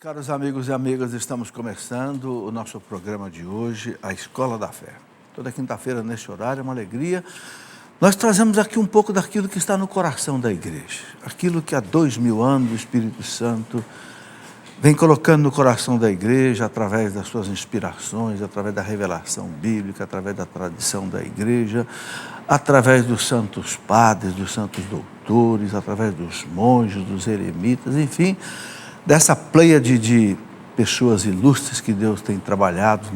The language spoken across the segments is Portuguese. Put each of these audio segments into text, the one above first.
Caros amigos e amigas, estamos começando o nosso programa de hoje, a Escola da Fé. Toda quinta-feira, neste horário, é uma alegria. Nós trazemos aqui um pouco daquilo que está no coração da igreja. Aquilo que há 2000 anos o Espírito Santo vem colocando no coração da igreja, através das suas inspirações, através da revelação bíblica, através da tradição da igreja, através dos santos padres, dos santos doutores, através dos monges, dos eremitas, enfim, dessa pleiade de pessoas ilustres que Deus tem trabalhado,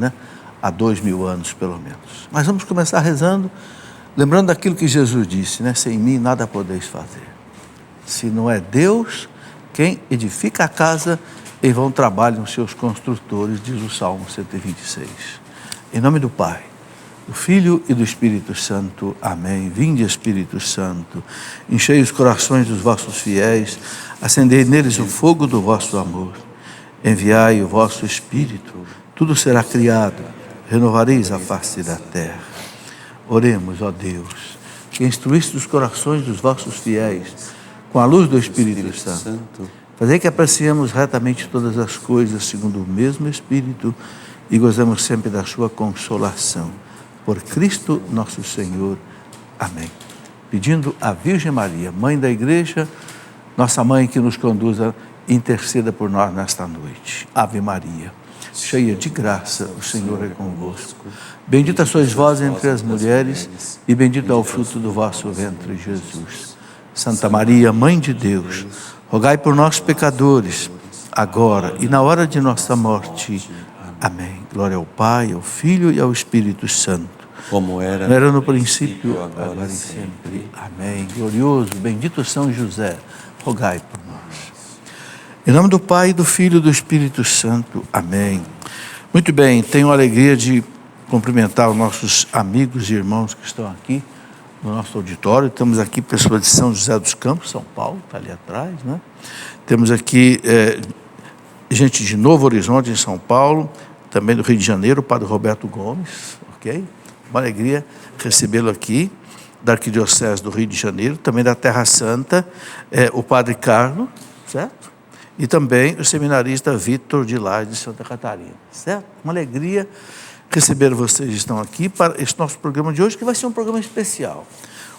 há 2000 anos pelo menos. Mas vamos começar rezando, lembrando daquilo que Jesus disse, sem mim nada podeis fazer. Se não é Deus quem edifica a casa, em vão trabalham os seus construtores, diz o Salmo 126. Em nome do Pai, do Filho e do Espírito Santo. Amém. Vinde, Espírito Santo, enchei os corações dos vossos fiéis, acendei neles o fogo do vosso amor. Enviai o vosso Espírito, tudo será criado, renovareis a face da terra. Oremos, ó Deus, que instruíste os corações dos vossos fiéis com a luz do Espírito Santo. Fazei que apreciemos retamente todas as coisas segundo o mesmo Espírito e gozemos sempre da sua consolação. Por Cristo nosso Senhor. Amém. Pedindo à Virgem Maria, Mãe da Igreja, nossa Mãe que nos conduza, interceda por nós nesta noite. Ave Maria, cheia de graça, o Senhor é convosco. Bendita sois vós entre as mulheres e bendito é o fruto do vosso ventre, Jesus. Santa Maria, Mãe de Deus, rogai por nós, pecadores, agora e na hora de nossa morte. Amém. Glória ao Pai, ao Filho e ao Espírito Santo. Como era no princípio, agora e sempre. Amém. Glorioso, bendito São José, rogai por nós. Em nome do Pai, do Filho e do Espírito Santo. Amém. Muito bem, tenho a alegria de cumprimentar os nossos amigos e irmãos que estão aqui no nosso auditório. Temos aqui pessoas de São José dos Campos, São Paulo, está ali atrás, Temos aqui gente de Novo Horizonte, em São Paulo, também do Rio de Janeiro, o Padre Roberto Gomes, ok? Uma alegria recebê-lo aqui, da Arquidiocese do Rio de Janeiro, também da Terra Santa, o Padre Carlos, certo? E também o seminarista Vitor de Laje, de Santa Catarina, certo? Uma alegria receber vocês, estão aqui para esse nosso programa de hoje, que vai ser um programa especial.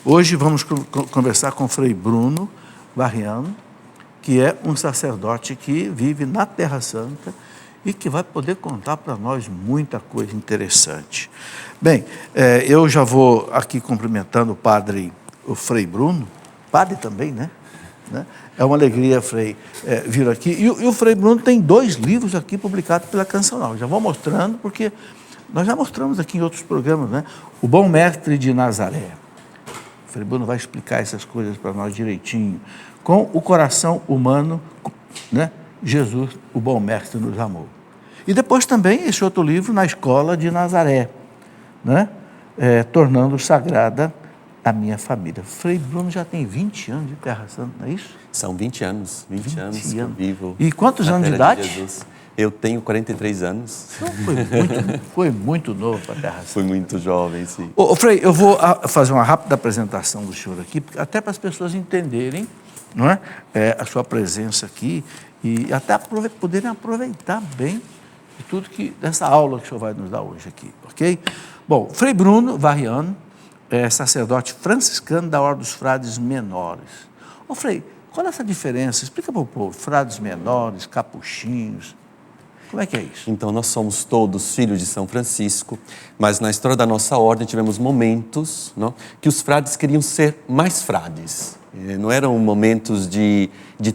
Hoje vamos conversar com o Frei Bruno Varriano, que é um sacerdote que vive na Terra Santa e que vai poder contar para nós muita coisa interessante. Bem, eu já vou aqui cumprimentando o Frei Bruno, padre também, É uma alegria, Frei, vir aqui. E o Frei Bruno tem 2 livros aqui publicados pela Cancional. Já vou mostrando, porque nós já mostramos aqui em outros programas, O Bom Mestre de Nazaré. O Frei Bruno vai explicar essas coisas para nós direitinho. Com o coração humano, Jesus, o bom mestre, nos amou. E depois também esse outro livro, Na Escola de Nazaré, tornando sagrada a minha família. Frei Bruno já tem 20 anos de Terra Santa, não é isso? São 20 anos que eu vivo. E quantos anos de idade? De eu tenho 43 anos. Então foi muito novo para a Terra Santa. Fui muito jovem, sim. Ô, Frei, eu vou fazer uma rápida apresentação do senhor aqui, até para as pessoas entenderem, a sua presença aqui e até poderem aproveitar bem de tudo dessa aula que o senhor vai nos dar hoje aqui, ok? Bom, Frei Bruno Varriano é sacerdote franciscano da Ordem dos Frades Menores. Ô, Frei, qual é essa diferença? Explica para o povo, frades menores, capuchinhos, como é que é isso? Então, nós somos todos filhos de São Francisco, mas na história da nossa ordem tivemos momentos que os frades queriam ser mais frades. Não eram momentos de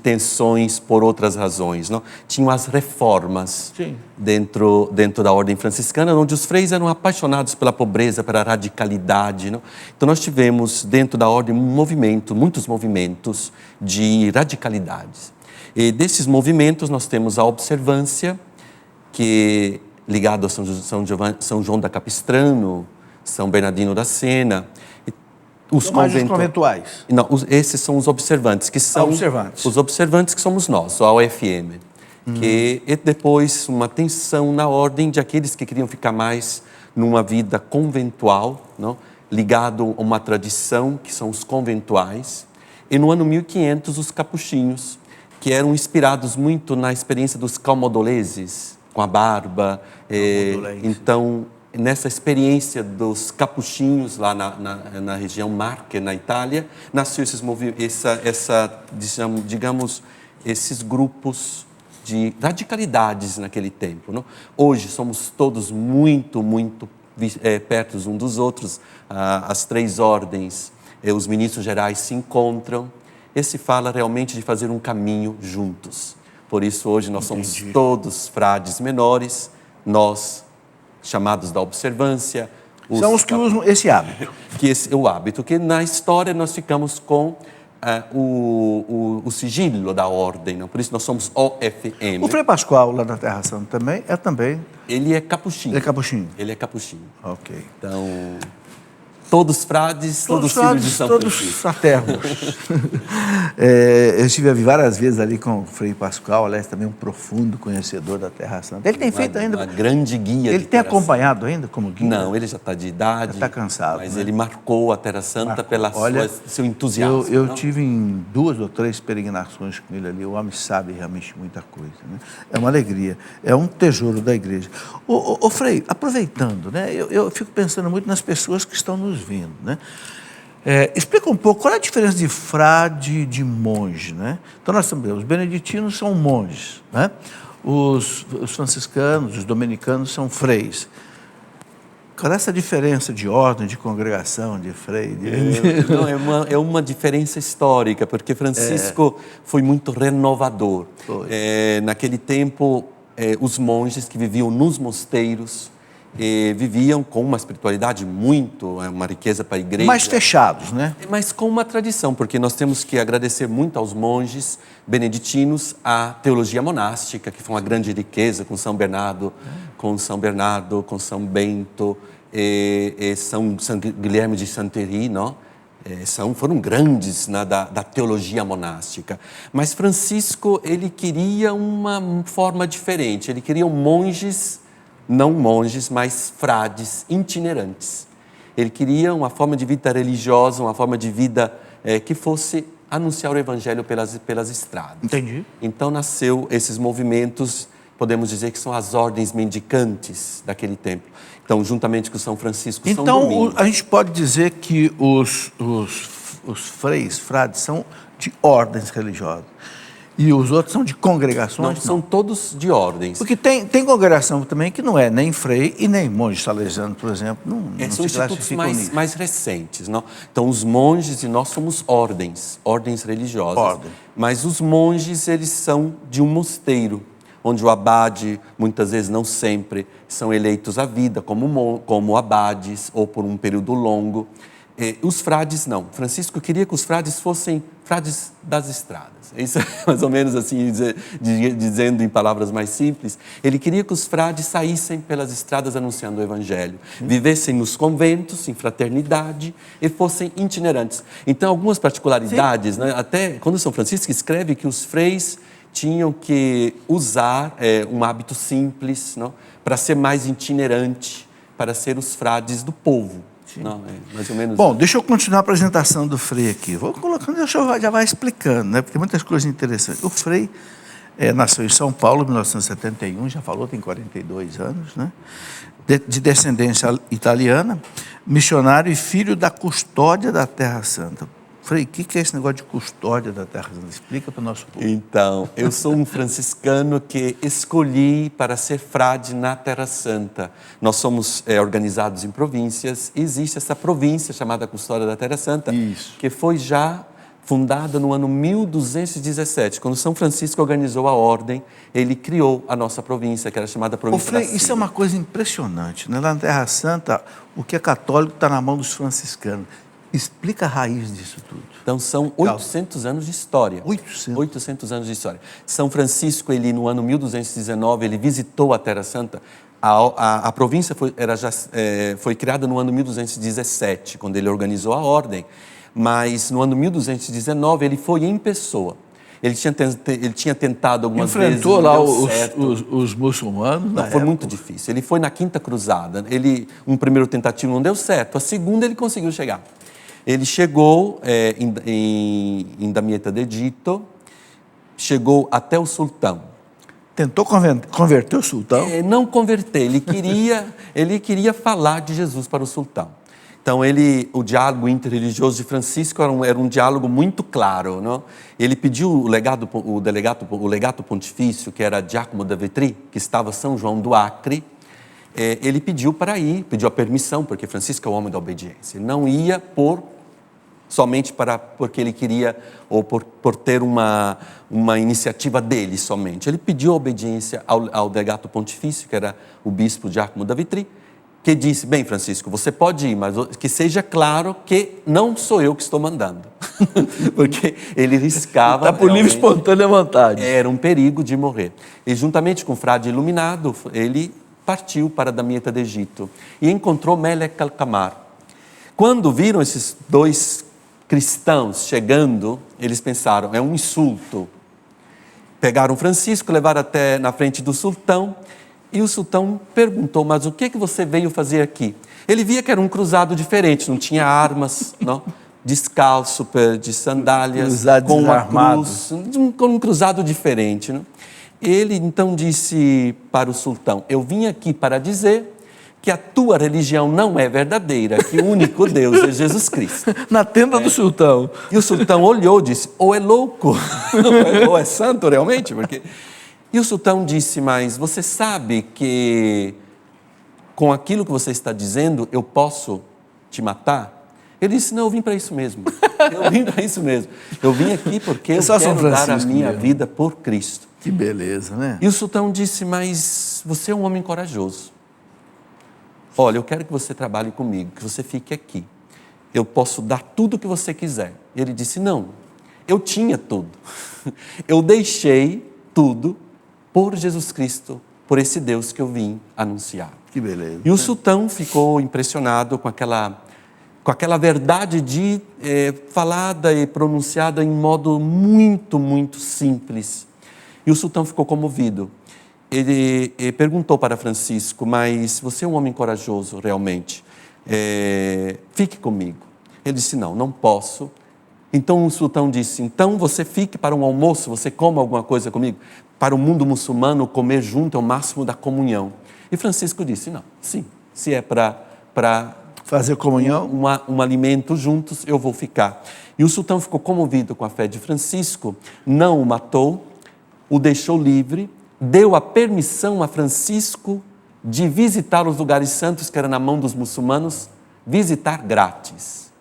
tensões por outras razões. Tinham as reformas dentro da ordem franciscana, onde os freis eram apaixonados pela pobreza, pela radicalidade. Então, nós tivemos dentro da ordem muitos movimentos de radicalidades. E desses movimentos nós temos a observância, que é ligado a São João da Capistrano, São Bernardino da Sena. Os conventuais? Não, esses são os observantes, que são os observantes que somos nós, a OFM. Que é depois uma tensão na ordem de aqueles que queriam ficar mais numa vida conventual, ligado a uma tradição, que são os conventuais. E no ano 1500, os capuchinhos, que eram inspirados muito na experiência dos calmodoleses, com a barba. Então, nessa experiência dos capuchinhos lá na região Marche, na Itália, nasceu digamos, esses grupos de radicalidades naquele tempo. Não? Hoje somos todos muito perto uns dos outros, as três ordens, os ministros gerais se encontram. Esse fala realmente de fazer um caminho juntos. Por isso hoje nós somos todos frades menores, nós chamados da observância. São os que usam esse hábito. O hábito, que na história nós ficamos com o sigilo da ordem, não? Por isso nós somos OFM. O Frei Pascoal, lá na Terra Santa, também... Ele é capuchinho. Ele é capuchinho. Ele é capuchinho. Ok. Então, todos frades, todos filhos de São Francisco. Todos fraternos. Eu estive várias vezes ali com o Frei Pascoal, aliás, também um profundo conhecedor da Terra Santa. Ele tem feito ainda... Uma grande guia. Ele tem acompanhado ainda como guia? Não, ele já está de idade. Já está cansado. Mas né? ele marcou a Terra Santa pelo seu entusiasmo. Eu tive em 2 ou 3 peregrinações com ele ali. O homem sabe realmente muita coisa. Né? É uma alegria. É um tesouro da igreja. Ô Frei, aproveitando, né? Eu fico pensando muito nas pessoas que estão nos vindo, né? Explica um pouco qual é a diferença de frade e de monge, né? Então nós temos, os beneditinos são monges, né? Os franciscanos, os dominicanos são freis. Qual é essa diferença de ordem, de congregação, de frei? É uma diferença histórica, porque Francisco foi muito renovador. Naquele tempo, os monges que viviam nos mosteiros viviam com uma espiritualidade uma riqueza para a igreja. Mais fechados, né? Mas com uma tradição, porque nós temos que agradecer muito aos monges beneditinos a teologia monástica, que foi uma grande riqueza com São Bernardo, com São Bento, São Guilherme de Santerri, não? Foram grandes da teologia monástica. Mas Francisco, ele queria uma forma diferente, ele queria monges, não monges, mas frades itinerantes. Ele queria uma forma de vida religiosa, uma forma de vida que fosse anunciar o evangelho pelas estradas. Entendi. Então nasceu esses movimentos, podemos dizer que são as ordens mendicantes daquele tempo. Então, juntamente com São Francisco, São Domingos. Então, a gente pode dizer que os frades são de ordens religiosas. E os outros são de congregações? Não, são todos de ordens. Porque tem congregação também que não é nem frei e nem monge salesiano, por exemplo. Não são institutos mais recentes. Não? Então, os monges e nós somos ordens religiosas. Mas os monges, eles são de um mosteiro, onde o abade, muitas vezes, não sempre, são eleitos à vida como abades ou por um período longo. Os frades, não. Francisco queria que os frades fossem frades das estradas. Isso é mais ou menos assim, dizendo em palavras mais simples. Ele queria que os frades saíssem pelas estradas anunciando o evangelho. Vivessem nos conventos, em fraternidade, e fossem itinerantes. Então, algumas particularidades, né? Até quando São Francisco escreve que os freis tinham que usar um hábito simples, não? Para ser mais itinerante, para ser os frades do povo. Não, mais ou menos. Bom, deixa eu continuar a apresentação do Frei aqui. Vou colocando, já vai explicando, né? Porque tem muitas coisas interessantes. O Frei nasceu em São Paulo, em 1971, já falou, tem 42 anos, né? De descendência italiana, missionário e filho da custódia da Terra Santa. Frei, o que é esse negócio de custódia da Terra Santa? Explica para o nosso povo. Então, eu sou um franciscano que escolhi para ser frade na Terra Santa. Nós somos organizados em províncias. Existe essa província chamada Custódia da Terra Santa, que foi já fundada no ano 1217. Quando São Francisco organizou a ordem, ele criou a nossa província, que era chamada Província da Síria. Isso é uma coisa impressionante, né? Lá na Terra Santa, o que é católico está na mão dos franciscanos. Explica a raiz disso tudo. Então, são 800 anos de história. 800 anos de história. São Francisco, ele no ano 1219, ele visitou a Terra Santa. A província foi criada no ano 1217, quando ele organizou a ordem. Mas no ano 1219, ele foi em pessoa. Ele tinha tentado algumas vezes. Enfrentou lá os muçulmanos? Não, foi muito difícil. Ele foi na Quinta Cruzada. Um primeiro tentativo não deu certo. A segunda, ele conseguiu chegar. Ele chegou em Damietta d'Egitto, chegou até o sultão. Tentou converter o sultão? Não converter, ele queria falar de Jesus para o sultão. Então, o diálogo interreligioso de Francisco era um diálogo muito claro. Não? Ele pediu o legato pontifício, que era Giacomo da Vetri, que estava São João do Acre, ele pediu para ir, pediu a permissão, porque Francisco é o homem da obediência. Ele não ia somente porque ele queria, ou por ter uma iniciativa dele somente. Ele pediu a obediência ao legato pontifício, que era o bispo Giacomo da Vetri, que disse: bem, Francisco, você pode ir, mas que seja claro que não sou eu que estou mandando. Porque ele riscava... Está por livre e espontânea vontade. Era um perigo de morrer. E juntamente com o frade iluminado, ele partiu para Damieta do Egito e encontrou Melek Alcamar. Quando viram esses dois cristãos chegando, eles pensaram: é um insulto. Pegaram Francisco, levaram até na frente do sultão, e o sultão perguntou: mas o que você veio fazer aqui? Ele via que era um cruzado diferente, não tinha armas, não? Descalço, de sandálias, com uma cruz, com um cruzado diferente. Não? Ele então disse para o sultão: eu vim aqui para dizer que a tua religião não é verdadeira, que o único Deus é Jesus Cristo. Na tenda do sultão. E o sultão olhou e disse: ou é louco, ou é santo realmente, porque... E o sultão disse: mas você sabe que com aquilo que você está dizendo eu posso te matar? Ele disse: não, eu vim para isso mesmo. Eu vim para isso mesmo. Eu vim aqui porque eu quero dar a minha vida por Cristo. Que beleza, né? E o sultão disse: mas você é um homem corajoso. Olha, eu quero que você trabalhe comigo, que você fique aqui. Eu posso dar tudo o que você quiser. E ele disse: não, eu tinha tudo. Eu deixei tudo por Jesus Cristo, por esse Deus que eu vim anunciar. Que beleza. E o sultão ficou impressionado com aquela verdade falada e pronunciada em modo muito, muito simples. E o sultão ficou comovido. Ele perguntou para Francisco: mas você é um homem corajoso realmente, fique comigo. Ele disse: não posso. Então o sultão disse: então você fique para um almoço, você coma alguma coisa comigo. Para o mundo muçulmano, comer junto é o máximo da comunhão. E Francisco disse: não, sim, se é para fazer comunhão, um alimento juntos, eu vou ficar. E o sultão ficou comovido com a fé de Francisco, não o matou, o deixou livre, deu a permissão a Francisco de visitar os lugares santos que eram na mão dos muçulmanos, visitar grátis.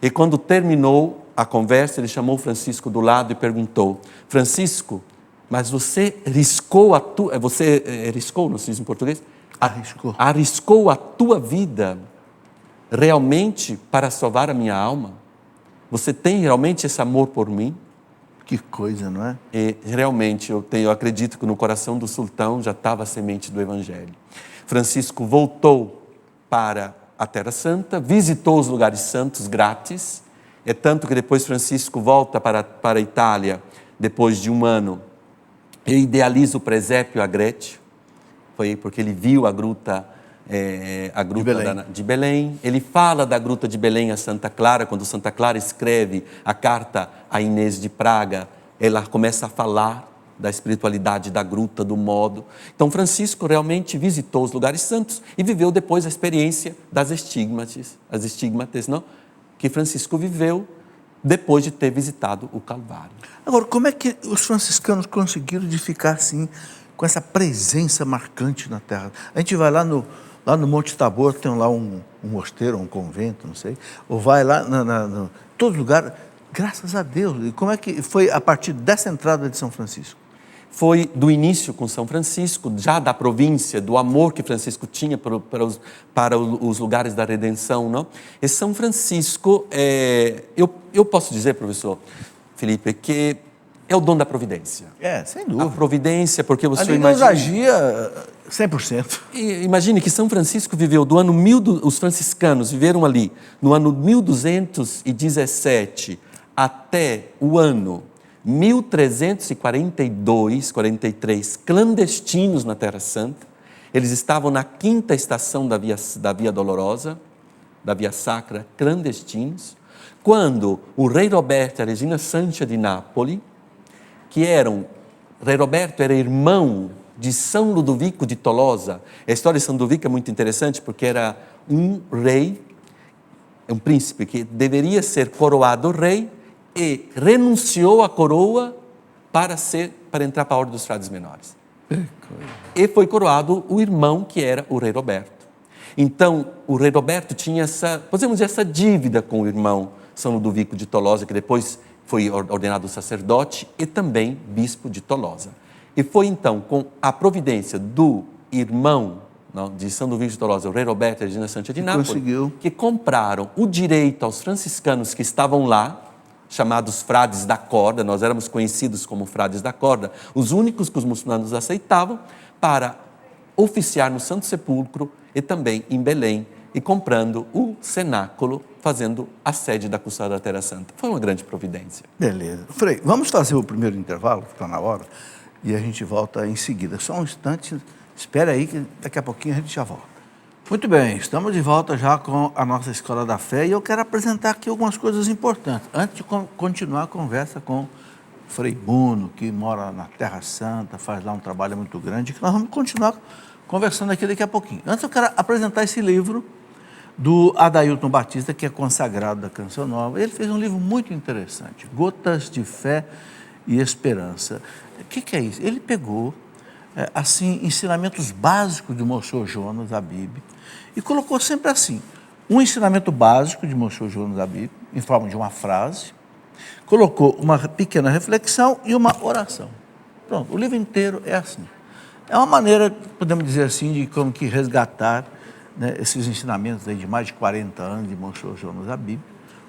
E quando terminou a conversa, ele chamou Francisco do lado e perguntou: Francisco, mas você riscou não se diz em português? Arriscou a tua vida realmente para salvar a minha alma? Você tem realmente esse amor por mim? Que coisa, não é? E realmente eu acredito que no coração do sultão já estava a semente do Evangelho. Francisco voltou para a Terra Santa, visitou os lugares santos grátis, é tanto que depois Francisco volta para a Itália, depois de um ano, e idealiza o presépio Agreste, foi porque ele viu a gruta de Belém. Ele fala da gruta de Belém a Santa Clara. Quando Santa Clara escreve a carta a Inês de Praga, ela começa a falar da espiritualidade da gruta, do modo. Então Francisco realmente visitou os lugares santos e viveu depois a experiência das estigmates, não? Que Francisco viveu depois de ter visitado o Calvário. Agora, como é que os franciscanos conseguiram de ficar assim, com essa presença marcante na terra? A gente vai lá no Monte Tabor, tem lá um mosteiro, um convento, não sei, ou vai lá em todo lugar, graças a Deus. E como é que foi a partir dessa entrada de São Francisco? Foi do início com São Francisco, já da província, do amor que Francisco tinha para os lugares da redenção, não? E São Francisco, eu posso dizer, professor Felipe, que é o dom da providência. Sem dúvida. A providência, porque você ali imagina... Ali agia 100%. Imagine que São Francisco viveu do ano os franciscanos viveram ali no ano 1217 até o ano 1342, 43, clandestinos na Terra Santa. Eles estavam na 5ª estação da Via Dolorosa, da Via Sacra, clandestinos, quando o rei Roberto e a Regina Sancha de Nápoles que Rei Roberto era irmão de São Ludovico de Tolosa. A história de São Ludovico é muito interessante porque era um rei, um príncipe que deveria ser coroado rei e renunciou à coroa para entrar para a Ordem dos Frades Menores. E foi coroado o irmão que era o Rei Roberto. Então, o Rei Roberto tinha podemos dizer, essa dívida com o irmão São Ludovico de Tolosa, que depois foi ordenado sacerdote e também bispo de Tolosa. E foi então com a providência do irmão de São Ludovico de Tolosa, o Rei Roberto e a Regina Santa de Nápoles, que compraram o direito aos franciscanos que estavam lá, chamados frades da corda, nós éramos conhecidos como frades da corda, os únicos que os muçulmanos aceitavam, para oficiar no Santo Sepulcro e também em Belém, e comprando o cenáculo, fazendo a sede da Custódia da Terra Santa. Foi uma grande providência. Beleza. Frei, vamos fazer o primeiro intervalo, que está na hora, e a gente volta em seguida. Só um instante, espera aí que daqui a pouquinho a gente já volta. Muito bem, estamos de volta já com a nossa Escola da Fé e eu quero apresentar aqui algumas coisas importantes. Antes de continuar a conversa com o Frei Bruno, que mora na Terra Santa, faz lá um trabalho muito grande, que nós vamos continuar conversando aqui daqui a pouquinho. Antes eu quero apresentar esse livro do Adailton Batista, que é consagrado da Canção Nova. Ele fez um livro muito interessante, Gotas de Fé e Esperança. O que é isso? Ele pegou, assim, ensinamentos básicos de Monsenhor Jonas Abib e colocou sempre assim, um ensinamento básico de Monsenhor Jonas Abib, em forma de uma frase, colocou uma pequena reflexão e uma oração. Pronto, o livro inteiro é assim. É uma maneira, podemos dizer assim, de como que resgatar, né, esses ensinamentos aí de mais de 40 anos de Monsenhor Jonas Abib,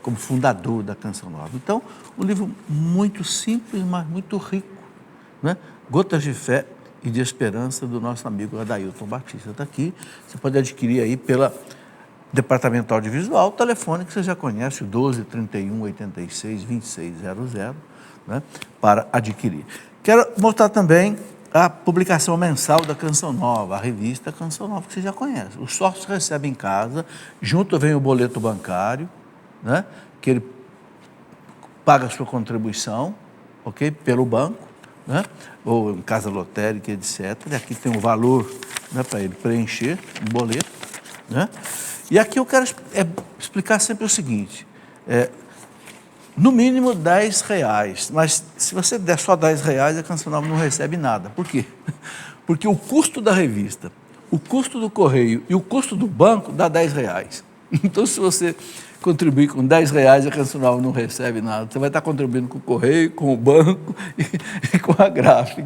como fundador da Canção Nova. Então, um livro muito simples, mas muito rico, né? Gotas de Fé e de Esperança, do nosso amigo Adailton Batista. Está aqui, você pode adquirir aí pela Departamento Audiovisual, o telefone que você já conhece, o 12 31 86 2600, né, para adquirir. Quero mostrar também a publicação mensal da Canção Nova, a revista Canção Nova, que você já conhece. Os sócios recebem em casa, junto vem o boleto bancário, né, que ele paga a sua contribuição, ok, pelo banco, né, ou em casa lotérica, etc. E aqui tem o valor, né, para ele preencher um boleto, né? E aqui eu quero explicar sempre o seguinte, no mínimo R$10, mas se você der só R$10, a Canção Nova não recebe nada. Por quê? Porque o custo da revista, o custo do correio e o custo do banco dá R$10. Então, se você contribuir com R$10, a Canção Nova não recebe nada. Você vai estar contribuindo com o correio, com o banco e com a gráfica.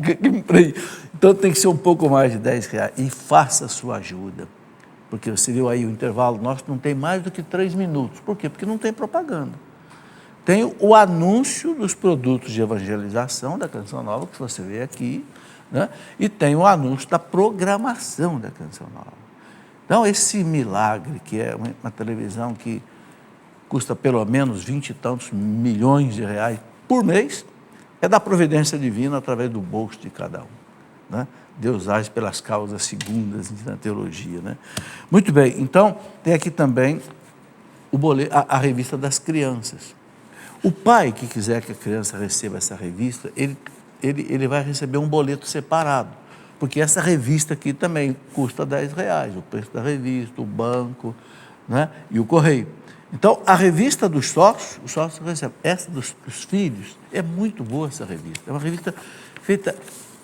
Então, tem que ser um pouco mais de R$10. E faça a sua ajuda. Porque você viu aí o intervalo nosso não tem mais do que 3 minutos. Por quê? Porque não tem propaganda. Tem o anúncio dos produtos de evangelização da Canção Nova, que você vê aqui, né? E tem o anúncio da programação da Canção Nova. Então, esse milagre, que é uma televisão que custa pelo menos 20 e tantos milhões de reais por mês, é da providência divina através do bolso de cada um, né? Deus age pelas causas segundas na teologia, né? Muito bem, então tem aqui também o boleto, a revista das crianças. O pai que quiser que a criança receba essa revista, ele vai receber um boleto separado, porque essa revista aqui também custa R$10, o preço da revista, o banco, né, e o correio. Então, a revista dos sócios, os sócios recebem. Essa dos filhos, é muito boa essa revista. É uma revista feita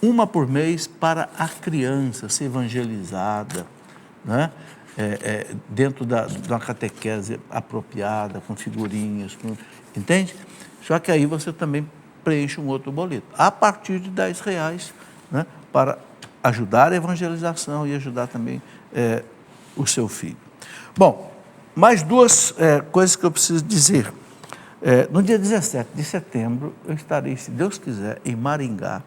uma por mês para a criança ser evangelizada, né? Dentro de uma catequese apropriada, com figurinhas, entende? Só que aí você também preenche um outro boleto, a partir de R$10, né? Para ajudar a evangelização e ajudar também o seu filho. Bom, mais duas coisas que eu preciso dizer. No dia 17 de setembro, eu estarei, se Deus quiser, em Maringá,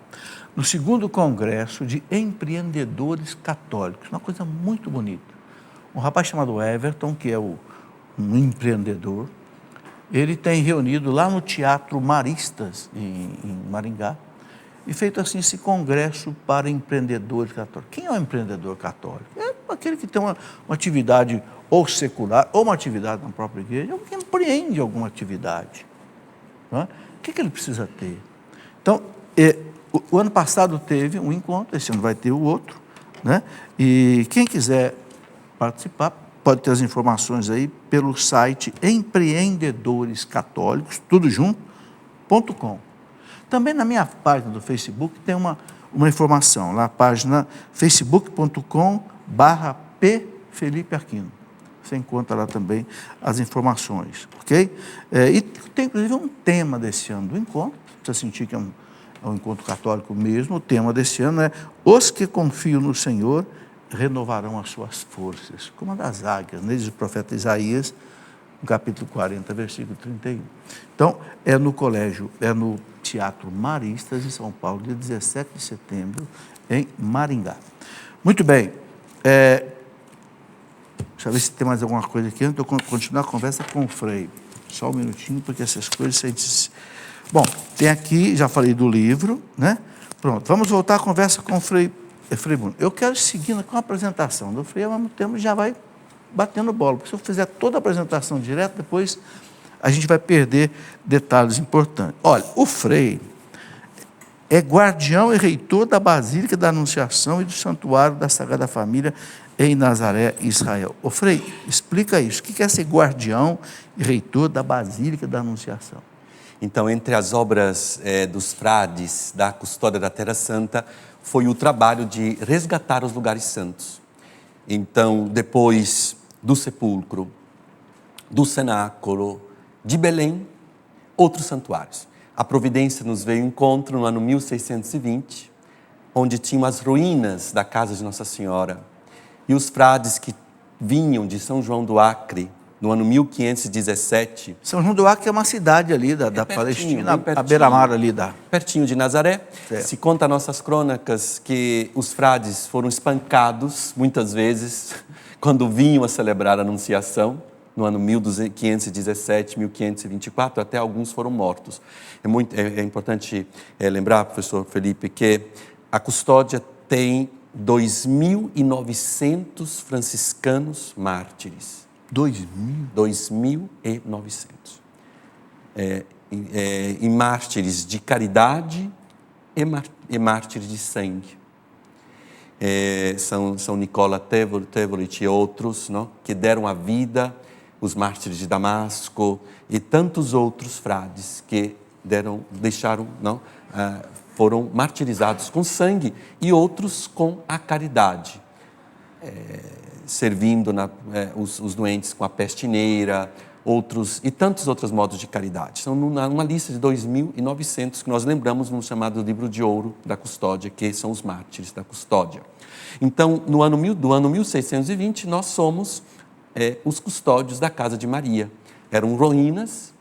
no 2º Congresso de Empreendedores Católicos, uma coisa muito bonita. Um rapaz chamado Everton, que é um empreendedor, ele tem reunido lá no Teatro Maristas, em Maringá, e feito assim esse congresso para empreendedores católicos. Quem é um empreendedor católico? É aquele que tem uma atividade ou secular, ou uma atividade na própria igreja, ou que empreende alguma atividade. Não é? O que ele precisa ter? Então, O ano passado teve um encontro, esse ano vai ter o outro, né? E quem quiser participar pode ter as informações aí pelo site empreendedores-católicos, tudo junto.com. Também na minha página do Facebook tem uma informação, lá a página facebook.com/P Felipe Aquino. Você encontra lá também as informações, ok? E tem inclusive um tema desse ano do encontro, você sentir que é um encontro católico mesmo. O tema desse ano é: os que confiam no Senhor renovarão as suas forças, como a das águias, né? Diz o profeta Isaías, no capítulo 40, versículo 31. Então, é no Teatro Maristas, em São Paulo, dia 17 de setembro, em Maringá. Muito bem. Deixa eu ver se tem mais alguma coisa aqui, antes de eu continuar a conversa com o Frei. Só um minutinho, porque essas coisas a gente... Bom, tem aqui, já falei do livro, né? Pronto, vamos voltar à conversa com o Frei Bruno. Eu quero seguir com a apresentação do Frei, ao mesmo tempo já vai batendo bola, porque se eu fizer toda a apresentação direto, depois a gente vai perder detalhes importantes. Olha, o Frei é guardião e reitor da Basílica da Anunciação e do Santuário da Sagrada Família em Nazaré, Israel. Ô Frei, explica isso. O que é ser guardião e reitor da Basílica da Anunciação? Então, entre as obras dos frades da Custódia da Terra Santa, foi o trabalho de resgatar os lugares santos. Então, depois do sepulcro, do cenáculo, de Belém, outros santuários. A providência nos veio ao encontro no ano 1620, onde tinham as ruínas da casa de Nossa Senhora. E os frades que vinham de São João do Acre, no ano 1517. São João do Acre é uma cidade ali da Palestina, a beira-mar ali pertinho de Nazaré. Certo. Se conta nas nossas crônicas que os frades foram espancados, muitas vezes, quando vinham a celebrar a Anunciação, no ano 1517, 1524, até alguns foram mortos. É importante lembrar, professor Felipe, que a Custódia tem 2.900 franciscanos mártires. 2.900. E mártires de caridade e mártires de sangue. São Nicola Tevolit e outros, não? Que deram a vida, os mártires de Damasco e tantos outros frades que foram martirizados com sangue e outros com a caridade. Servindo os doentes com a peste negra, outros e tantos outros modos de caridade. São uma lista de 2.900 que nós lembramos no chamado Livro de Ouro da Custódia, que são os mártires da Custódia. Então, do ano 1620, nós somos os custódios da Casa de Maria. Eram rovinas,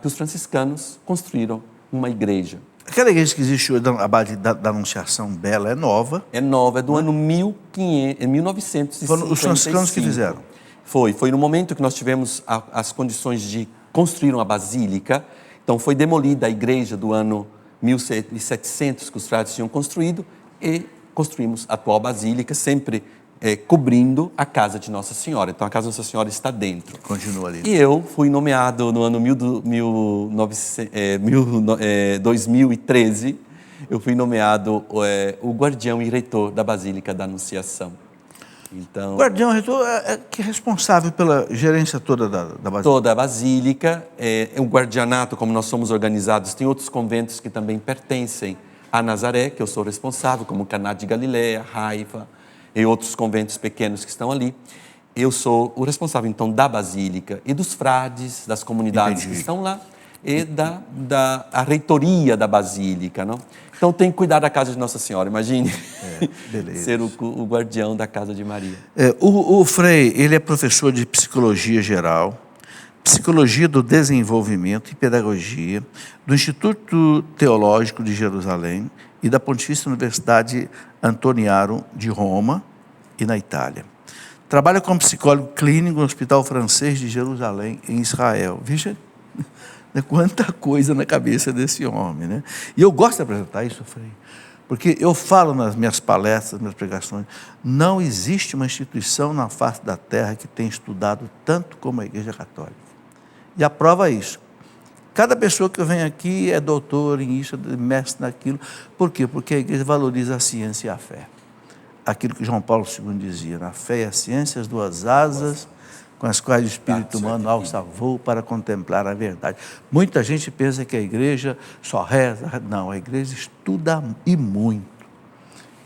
que os franciscanos construíram uma igreja. Aquela igreja que existe hoje, a base da Anunciação Bela, é nova. É nova, é do ano 1955. Foram os franciscanos que fizeram. Foi no momento que nós tivemos as condições de construir uma basílica. Então, foi demolida a igreja do ano 1700 que os frades tinham construído e construímos a atual basílica, sempre cobrindo a casa de Nossa Senhora. Então, a casa de Nossa Senhora está dentro. Continua ali. E eu fui nomeado no ano 2013, eu fui nomeado o guardião e reitor da Basílica da Anunciação. Então, o guardião e reitor que é responsável pela gerência toda da Basílica. Toda a Basílica, um guardianato, como nós somos organizados, tem outros conventos que também pertencem a Nazaré, que eu sou responsável, como Caná de Galileia, Haifa, e outros conventos pequenos que estão ali. Eu sou o responsável, então, da Basílica e dos frades, das comunidades que estão lá, e da reitoria da Basílica, não? Então, tem que cuidar da casa de Nossa Senhora, imagine ser o guardião da casa de Maria. O Frei, ele é professor de Psicologia Geral, Psicologia do Desenvolvimento e Pedagogia, do Instituto Teológico de Jerusalém e da Pontifícia Universidade Antoniano de Roma e na Itália. Trabalha como psicólogo clínico no Hospital Francês de Jerusalém, em Israel. Veja quanta coisa na cabeça desse homem, né? E eu gosto de apresentar isso, Frei, porque eu falo nas minhas palestras, nas minhas pregações, não existe uma instituição na face da terra que tenha estudado tanto como a Igreja Católica. E a prova é isso. cada pessoa que vem aqui é doutor em isso, mestre naquilo. Por quê? Porque a igreja valoriza a ciência e a fé. Aquilo que João Paulo II dizia, na fé e a ciência, as duas asas com as quais o espírito humano alça voo para contemplar a verdade. Muita gente pensa que a igreja só reza. Não, a igreja estuda e muito.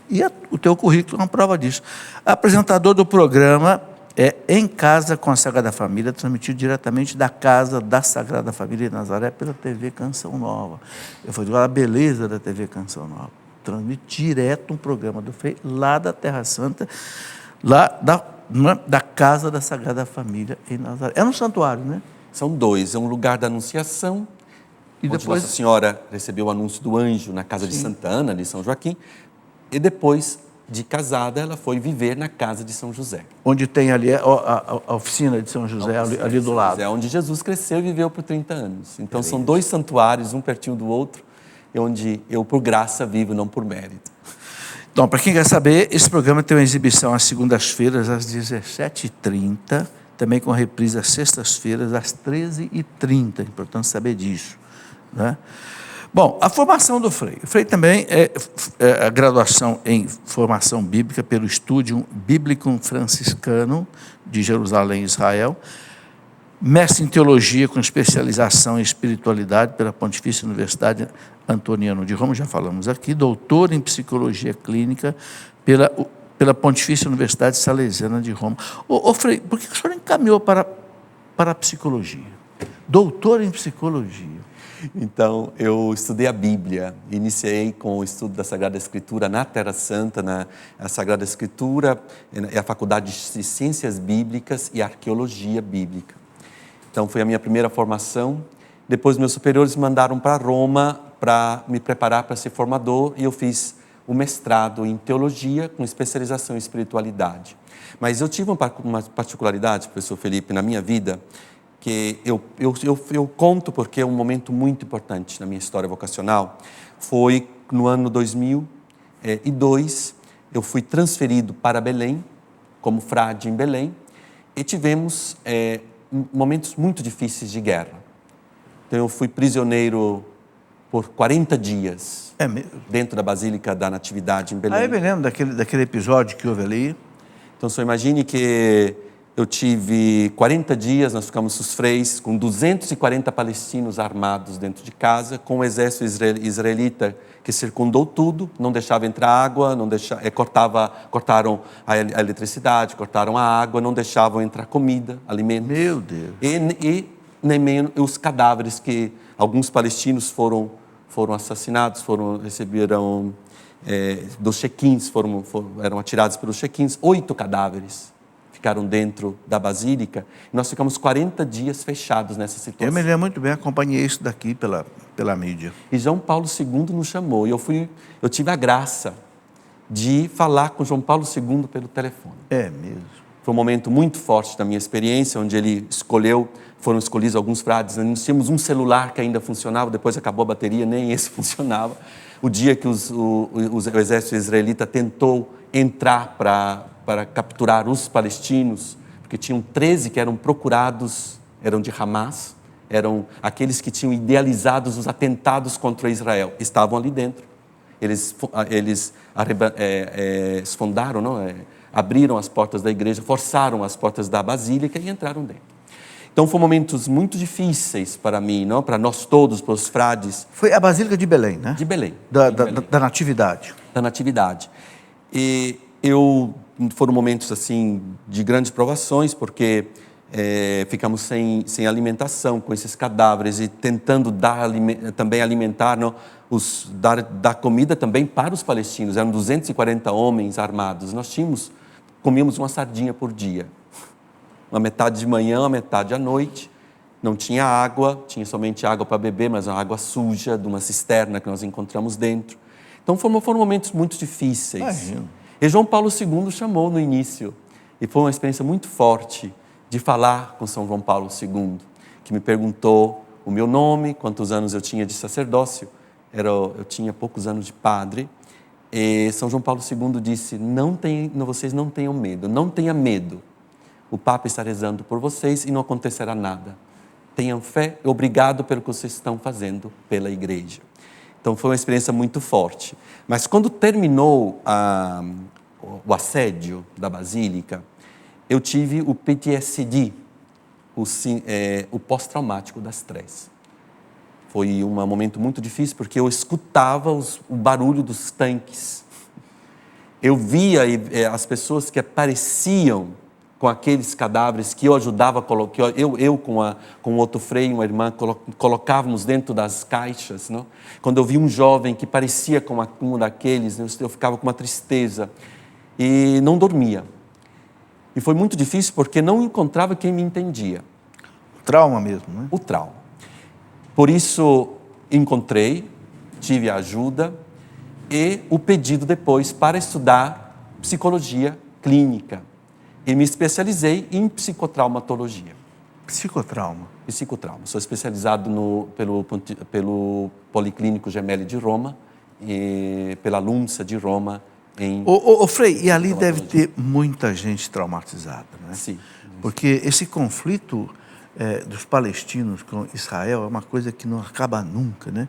E o teu currículo é uma prova disso. Apresentador do programa é Em Casa com a Sagrada Família, transmitido diretamente da casa da Sagrada Família de Nazaré pela TV Canção Nova. Eu falei, olha a beleza da TV Canção Nova. Transmite direto um programa do Frei, lá da Terra Santa, lá da casa da Sagrada Família em Nazaré. É no santuário, né? São dois, é um lugar da Anunciação, E onde depois, Nossa Senhora recebeu o anúncio do anjo na casa de Santa Ana, de São Joaquim, e depois de casada, ela foi viver na casa de São José. onde tem ali a oficina de São José, ali do lado. É onde Jesus cresceu e viveu por 30 anos. Então são dois santuários, um pertinho do outro, onde eu, por graça, vivo, não por mérito. Então, para quem quer saber, esse programa tem uma exibição às segundas-feiras, às 17h30, também com reprise às sextas-feiras, às 13h30. É importante saber disso, né? Bom, a formação do Frei. O Frei também é a graduação em formação bíblica pelo Studium Biblicum Franciscanum de Jerusalém, Israel. Mestre em teologia com especialização em espiritualidade pela Pontifícia Universidade Antoniano de Roma, já falamos aqui. Doutor em psicologia clínica pela Pontifícia Universidade Salesiana de Roma. Ô Frei, por que o senhor encaminhou para a psicologia? Doutor em psicologia. Então, eu estudei a Bíblia, iniciei com o estudo da Sagrada Escritura na Terra Santa, a Sagrada Escritura é a Faculdade de Ciências Bíblicas e Arqueologia Bíblica. Então, foi a minha primeira formação. Depois, meus superiores me mandaram para Roma para me preparar para ser formador e eu fiz o mestrado em Teologia com especialização em Espiritualidade. Mas eu tive uma particularidade, professor Felipe, na minha vida, que eu conto porque é um momento muito importante na minha história vocacional. Foi no ano 2002, eu fui transferido para Belém, como frade em Belém, e tivemos momentos muito difíceis de guerra. Então eu fui prisioneiro por 40 dias, dentro da Basílica da Natividade em Belém. Eu me lembro daquele episódio que houve ali. Então, só imagine que eu tive 40 dias, nós ficamos os freis, com 240 palestinos armados dentro de casa, com o exército israelita que circundou tudo, não deixava entrar água, cortaram a eletricidade, cortaram a água, não deixavam entrar comida, alimentos. Meu Deus! E nem os cadáveres que alguns palestinos foram assassinados, receberam dos chequins, eram atirados pelos chequins, 8 cadáveres ficaram dentro da Basílica. Nós ficamos 40 dias fechados nessa situação. Eu me lembro muito bem, acompanhei isso daqui pela mídia. E João Paulo II nos chamou, e eu tive a graça de falar com João Paulo II pelo telefone. É mesmo? Foi um momento muito forte da minha experiência, onde ele foram escolhidos alguns frades. Nós tínhamos um celular que ainda funcionava, depois acabou a bateria, nem esse funcionava. O dia que o exército israelita tentou entrar para capturar os palestinos, porque tinham 13 que eram procurados, eram de Hamas, eram aqueles que tinham idealizado os atentados contra Israel, estavam ali dentro. Eles esfondaram, abriram as portas da igreja, forçaram as portas da Basílica e entraram dentro. Então, foram momentos muito difíceis para mim, não? Para nós todos, para os frades. Foi a Basílica de Belém, né? De Belém. Da Natividade. Da Natividade. E foram momentos assim de grandes provações, porque ficamos sem alimentação com esses cadáveres e tentando também alimentar, não? Dar comida também para os palestinos. Eram 240 homens armados. Nós comíamos uma sardinha por dia. Uma metade de manhã, uma metade à noite. Não tinha água, tinha somente água para beber, mas uma água suja de uma cisterna que nós encontramos dentro. Então foram momentos muito difíceis. Imagino. E João Paulo II chamou no início. E foi uma experiência muito forte de falar com São João Paulo II, que me perguntou o meu nome, quantos anos eu tinha de sacerdócio. Eu tinha poucos anos de padre. E São João Paulo II disse, vocês não tenham medo, não tenha medo. O Papa está rezando por vocês e não acontecerá nada. tenham fé e obrigado pelo que vocês estão fazendo pela igreja. Então foi uma experiência muito forte. Mas quando terminou o assédio da Basílica, eu tive o PTSD, o pós-traumático das trevas. Foi um momento muito difícil porque eu escutava o barulho dos tanques. Eu via as pessoas que apareciam com aqueles cadáveres que eu ajudava a colocar, eu com outro freio, uma irmã, colocávamos dentro das caixas. Não? Quando eu vi um jovem que parecia com um daqueles, eu ficava com uma tristeza e não dormia. E foi muito difícil porque não encontrava quem me entendia. Trauma mesmo, né? O trauma. Por isso, encontrei, tive a ajuda e o pedido depois para estudar psicologia clínica. E me especializei em psicotraumatologia. Psicotrauma? Psicotrauma. Sou especializado pelo Policlínico Gemelli de Roma e pela LUMSA de Roma. Frei, e ali deve ter muita gente traumatizada, né? Sim. Porque esse conflito dos palestinos com Israel é uma coisa que não acaba nunca, né?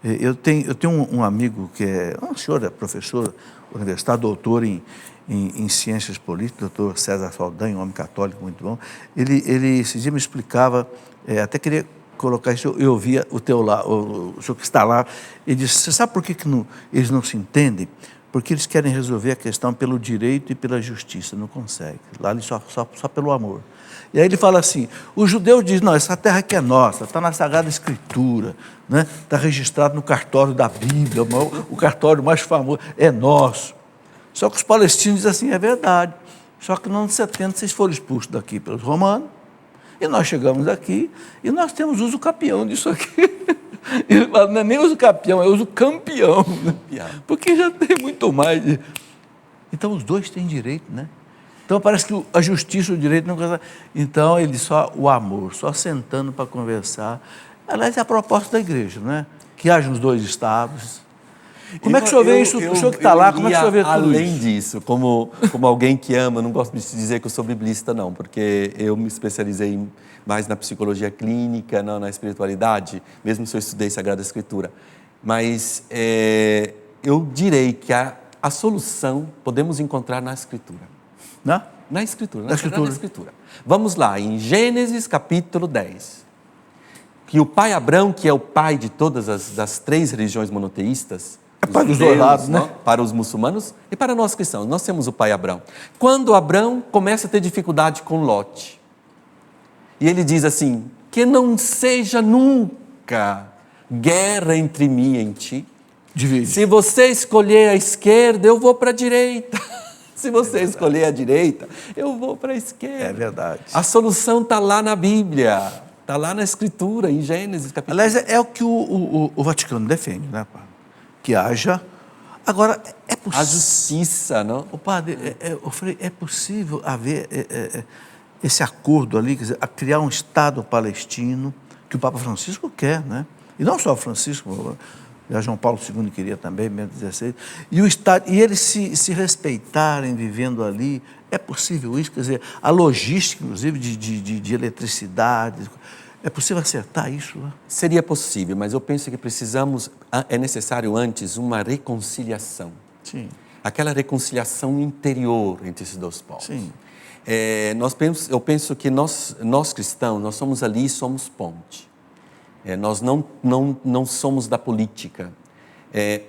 Eu tenho um amigo que é uma senhora professora universitária, doutor em ciências políticas, doutor César Saldanha, um homem católico muito bom. Ele esse dia me explicava, até queria colocar isso, eu ouvia o senhor que está lá, ele disse, você sabe por que eles não se entendem? Porque eles querem resolver a questão pelo direito e pela justiça, não conseguem. Lá eles só pelo amor. E aí ele fala assim, os judeus dizem, não, essa terra aqui é nossa, está na Sagrada Escritura, né? Está registrado no cartório da Bíblia, o cartório mais famoso, é nosso. Só que os palestinos dizem assim, é verdade, só que nos anos 70 vocês foram expulsos daqui pelos romanos, e nós chegamos aqui, e nós temos uso capião disso aqui. Ele fala, não é nem uso capião, é uso campeão, né? Porque já tem muito mais. Então os dois têm direito, né? Então parece que a justiça e o direito não... Então ele só o amor, só sentando para conversar. Aliás, é a proposta da igreja, né? Que haja os dois estados. Como é que o senhor vê isso? O senhor que está lá, como é que o senhor vê tudo isso? Além disso, como alguém que ama, não gosto de dizer que eu sou biblista, não, porque eu me especializei mais na psicologia clínica, não na espiritualidade, mesmo se eu estudei Sagrada Escritura. Mas eu direi que a solução podemos encontrar na Escritura. Na Escritura, na Sagrada Escritura. Vamos lá, em Gênesis capítulo 10. Que o pai Abrão, que é o pai de todas das três religiões monoteístas, para os dois lados, né? Para os muçulmanos e para nós cristãos. Nós temos o pai Abrão. Quando Abrão começa a ter dificuldade com Lote, e ele diz assim, que não seja nunca guerra entre mim e ti. Divide. Se você escolher a esquerda, eu vou para a direita. Se você escolher a direita, eu vou para a esquerda. É verdade. A solução está lá na Bíblia, está lá na Escritura, em Gênesis capítulo. Aliás, é o que o Vaticano defende, né, padre? Que haja... Agora, é possível... A justiça, não? O padre, é possível haver esse acordo ali, quer dizer, a criar um Estado palestino, que o Papa Francisco quer, né? E não só o Francisco, já João Paulo II queria também, Bento XVI, e eles se respeitarem vivendo ali, é possível isso? Quer dizer, a logística, inclusive, de eletricidade, é possível acertar isso? Né? Seria possível, mas eu penso que é necessário antes uma reconciliação. Sim. Aquela reconciliação interior entre esses dois povos. Sim. Eu penso que nós cristãos, nós somos ali e somos ponte. Nós não somos da política.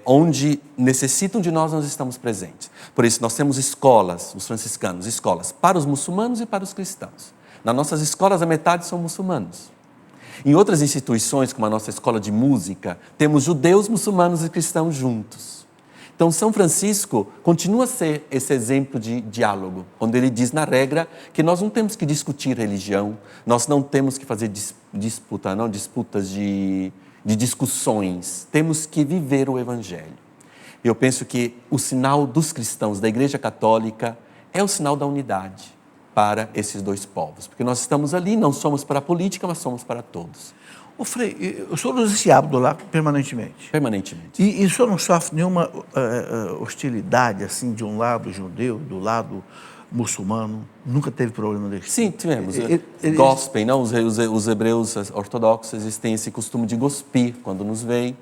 Onde necessitam de nós estamos presentes. Por isso, nós temos escolas, os franciscanos, escolas para os muçulmanos e para os cristãos. Nas nossas escolas, a metade são muçulmanos. Em outras instituições, como a nossa escola de música, temos judeus, muçulmanos e cristãos juntos. Então, São Francisco continua a ser esse exemplo de diálogo, quando ele diz na regra que nós não temos que discutir religião, nós não temos que fazer disputas de discussões, temos que viver o Evangelho. Eu penso que o sinal dos cristãos da Igreja Católica é o sinal da unidade para esses dois povos, porque nós estamos ali, não somos para a política, mas somos para todos. Ô Frei, o senhor usa esse hábito lá permanentemente? Permanentemente. E o senhor não sofre nenhuma hostilidade, assim, de um lado judeu, do lado muçulmano, nunca teve problema desse? Sim, tivemos. Gospem, não? Os hebreus ortodoxos, eles têm esse costume de cuspir quando nos veem,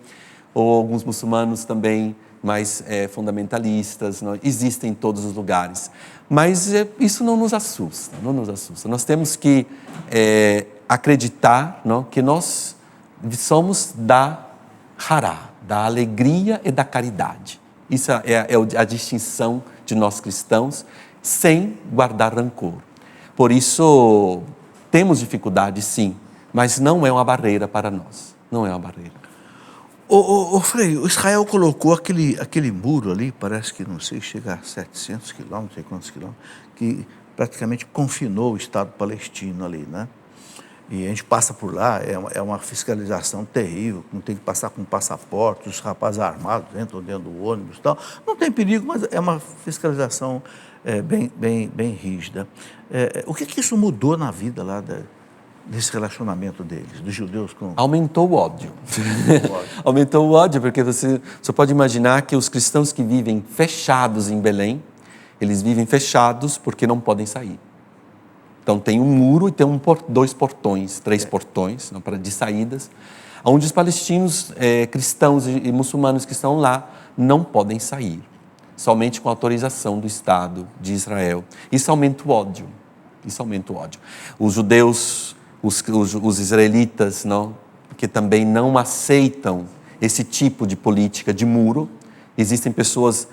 ou alguns muçulmanos também mais fundamentalistas, não? Existem em todos os lugares. Mas isso não nos assusta, não nos assusta. Nós temos que acreditar, não? Que nós somos da hará, da alegria e da caridade. Isso é a distinção de nós cristãos, sem guardar rancor. Por isso, temos dificuldade, sim, mas não é uma barreira para nós. Não é uma barreira. Ô Frei, o Israel colocou aquele muro ali, parece que, não sei, chega a 700 quilômetros, não sei quantos quilômetros, que praticamente confinou o Estado palestino ali, né? E a gente passa por lá, é uma fiscalização terrível, não tem que passar com passaporte, os rapazes armados entram dentro do ônibus e tal. Não tem perigo, mas é uma fiscalização bem rígida. O que isso mudou na vida lá desse relacionamento deles, dos judeus com... Aumentou o ódio. Aumentou o ódio, porque você pode imaginar que os cristãos que vivem fechados em Belém, eles vivem fechados porque não podem sair. Então tem um muro e tem dois portões, três portões de saídas, onde os palestinos cristãos e muçulmanos que estão lá não podem sair, somente com autorização do Estado de Israel. Isso aumenta o ódio. Isso aumenta o ódio. Os judeus, os israelitas, não, que também não aceitam esse tipo de política de muro. Existem pessoas,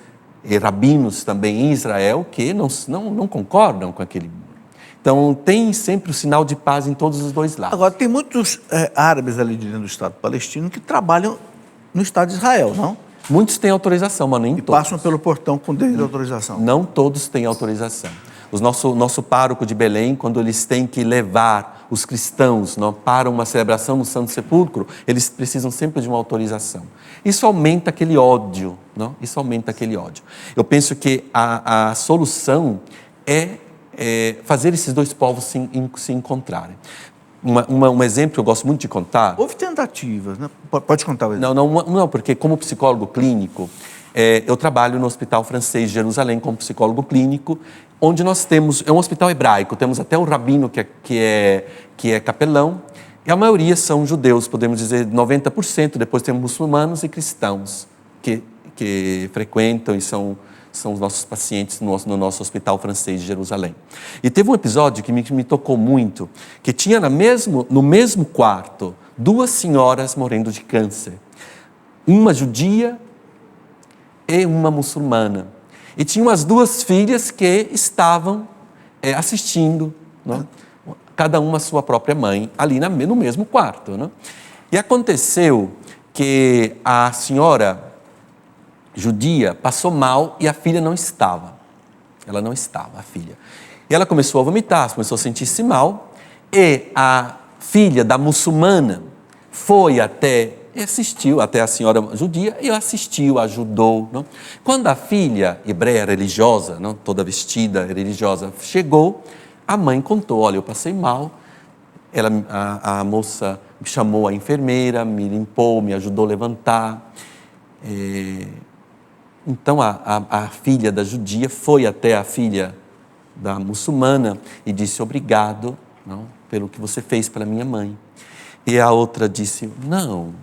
rabinos também em Israel, que não concordam com aquele muro. Então, tem sempre o sinal de paz em todos os dois lados. Agora, tem muitos árabes ali dentro do Estado palestino que trabalham no Estado de Israel, não? Muitos têm autorização, mas nem todos. todos. Passam pelo portão com devida autorização. Não todos têm autorização. O nosso pároco de Belém, quando eles têm que levar os cristãos para uma celebração no Santo Sepulcro, eles precisam sempre de uma autorização. Isso aumenta aquele ódio, não? Isso aumenta aquele ódio. Eu penso que a solução é fazer esses dois povos se encontrarem. Um exemplo que eu gosto muito de contar... Houve tentativas, né? Pode contar o exemplo. Não, porque como psicólogo clínico, eu trabalho no Hospital Francês de Jerusalém como psicólogo clínico, onde nós temos... É um hospital hebraico, temos até o rabino que é capelão, e a maioria são judeus, podemos dizer 90%, depois temos muçulmanos e cristãos que frequentam e são os nossos pacientes no nosso Hospital Francês de Jerusalém. E teve um episódio que me tocou muito, que tinha no mesmo quarto 2 senhoras morrendo de câncer. Uma judia e uma muçulmana. E tinham as 2 filhas que estavam assistindo, não? Cada uma a sua própria mãe, ali no mesmo quarto. Não? E aconteceu que a senhora judia passou mal e a filha não estava. Ela não estava, a filha. E ela começou a vomitar, começou a sentir-se mal. E a filha da muçulmana assistiu até a senhora judia e assistiu, ajudou. Não? Quando a filha hebreia religiosa, não, toda vestida religiosa, chegou, a mãe contou, olha, eu passei mal. A moça chamou a enfermeira, me limpou, me ajudou a levantar. Então, a filha da judia foi até a filha da muçulmana e disse, obrigado, não, pelo que você fez para minha mãe. E a outra disse, não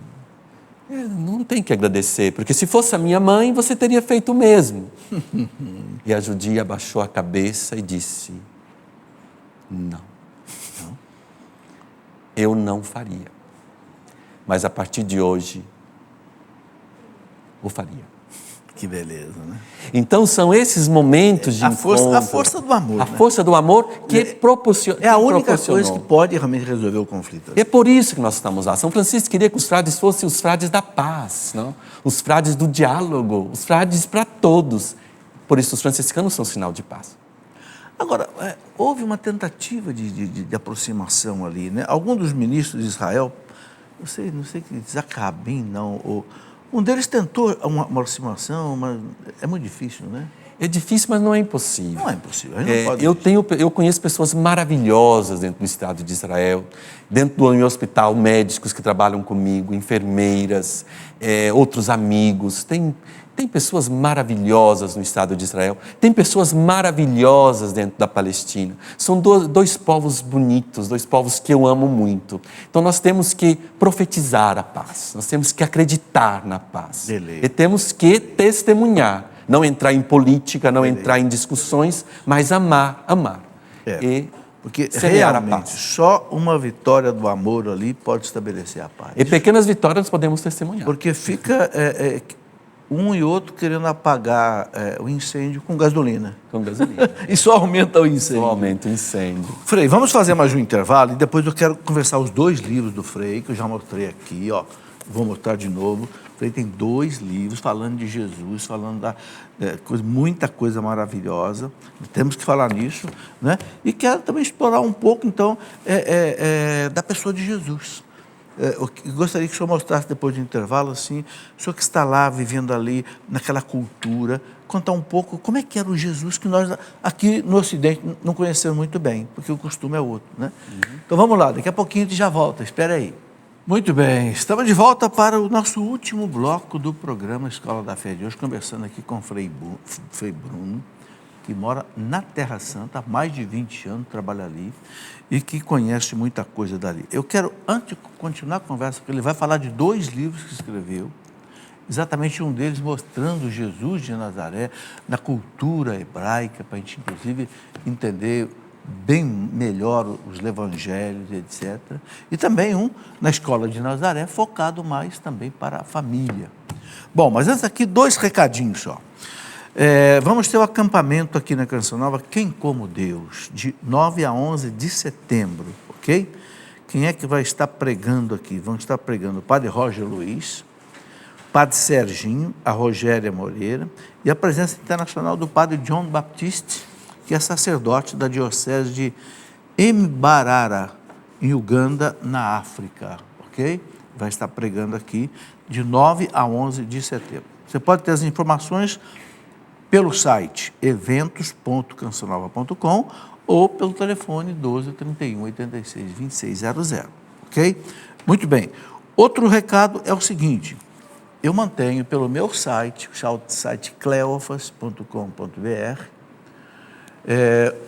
tem que agradecer, porque se fosse a minha mãe, você teria feito o mesmo. E a judia abaixou a cabeça e disse, não, eu não faria. Mas a partir de hoje, o faria. Que beleza, né? Então, são esses momentos de encontro. A força do amor. A força do amor que proporciona. É a única coisa que pode realmente resolver o conflito. É por isso que nós estamos lá. São Francisco queria que os frades fossem os frades da paz, não? Os frades do diálogo, os frades para todos. Por isso, os franciscanos são sinal de paz. Agora, houve uma tentativa de aproximação ali, né? Algum dos ministros de Israel, não sei que Zacabim, não... Um deles tentou uma aproximação, mas é muito difícil, né? É difícil, mas não é impossível. Não é impossível. Eu conheço pessoas maravilhosas dentro do Estado de Israel, dentro do meu hospital, médicos que trabalham comigo, enfermeiras, outros amigos. Tem Tem pessoas maravilhosas no Estado de Israel, tem pessoas maravilhosas dentro da Palestina. São dois povos bonitos, dois povos que eu amo muito. Então nós temos que profetizar a paz, nós temos que acreditar na paz. Beleza. E temos que testemunhar, não entrar em política, não entrar em discussões, mas amar. E porque semear a realmente paz. só uma vitória do amor ali pode estabelecer a paz. E pequenas vitórias podemos testemunhar. Porque fica um e outro querendo apagar o incêndio com gasolina. Com gasolina. E só aumenta o incêndio. Só aumenta o incêndio. Frei, vamos fazer mais um intervalo e depois eu quero conversar os 2 livros do Frei, que eu já mostrei aqui, ó. Vou mostrar de novo. O Frei tem 2 livros falando de Jesus, falando da muita coisa maravilhosa. Temos que falar nisso, né? E quero também explorar um pouco, então, da pessoa de Jesus. Eu gostaria que o senhor mostrasse depois do intervalo, assim, o senhor que está lá, vivendo ali, naquela cultura, contar um pouco como é que era o Jesus que nós, aqui no Ocidente, não conhecemos muito bem, porque o costume é outro, né? Então vamos lá, daqui a pouquinho a gente já volta, espera aí. Muito bem, estamos de volta para o nosso último bloco do programa Escola da Fé de hoje, conversando aqui com o Frei Bruno, que mora na Terra Santa há mais de 20 anos, trabalha ali, e que conhece muita coisa dali. Eu quero, antes de continuar a conversa, porque ele vai falar de 2 livros que escreveu, exatamente um deles mostrando Jesus de Nazaré na cultura hebraica, para a gente, inclusive, entender bem melhor os evangelhos, etc. E também um na Escola de Nazaré, focado mais também para a família. Bom, mas antes aqui, 2 recadinhos só. Vamos ter o acampamento aqui na Canção Nova, Quem Como Deus, de 9 a 11 de setembro, ok? Quem é que vai estar pregando aqui? Vão estar pregando o Padre Roger Luiz, Padre Serginho, a Rogéria Moreira e a presença internacional do Padre John Baptiste, que é sacerdote da Diocese de Mbarara, em Uganda, na África, ok? Vai estar pregando aqui de 9 a 11 de setembro. Você pode ter as informações pelo site eventos.cancionova.com ou pelo telefone 12 31 86 26 00, ok? Muito bem. Outro recado é o seguinte, eu mantenho pelo meu site, o site cleofas.com.br,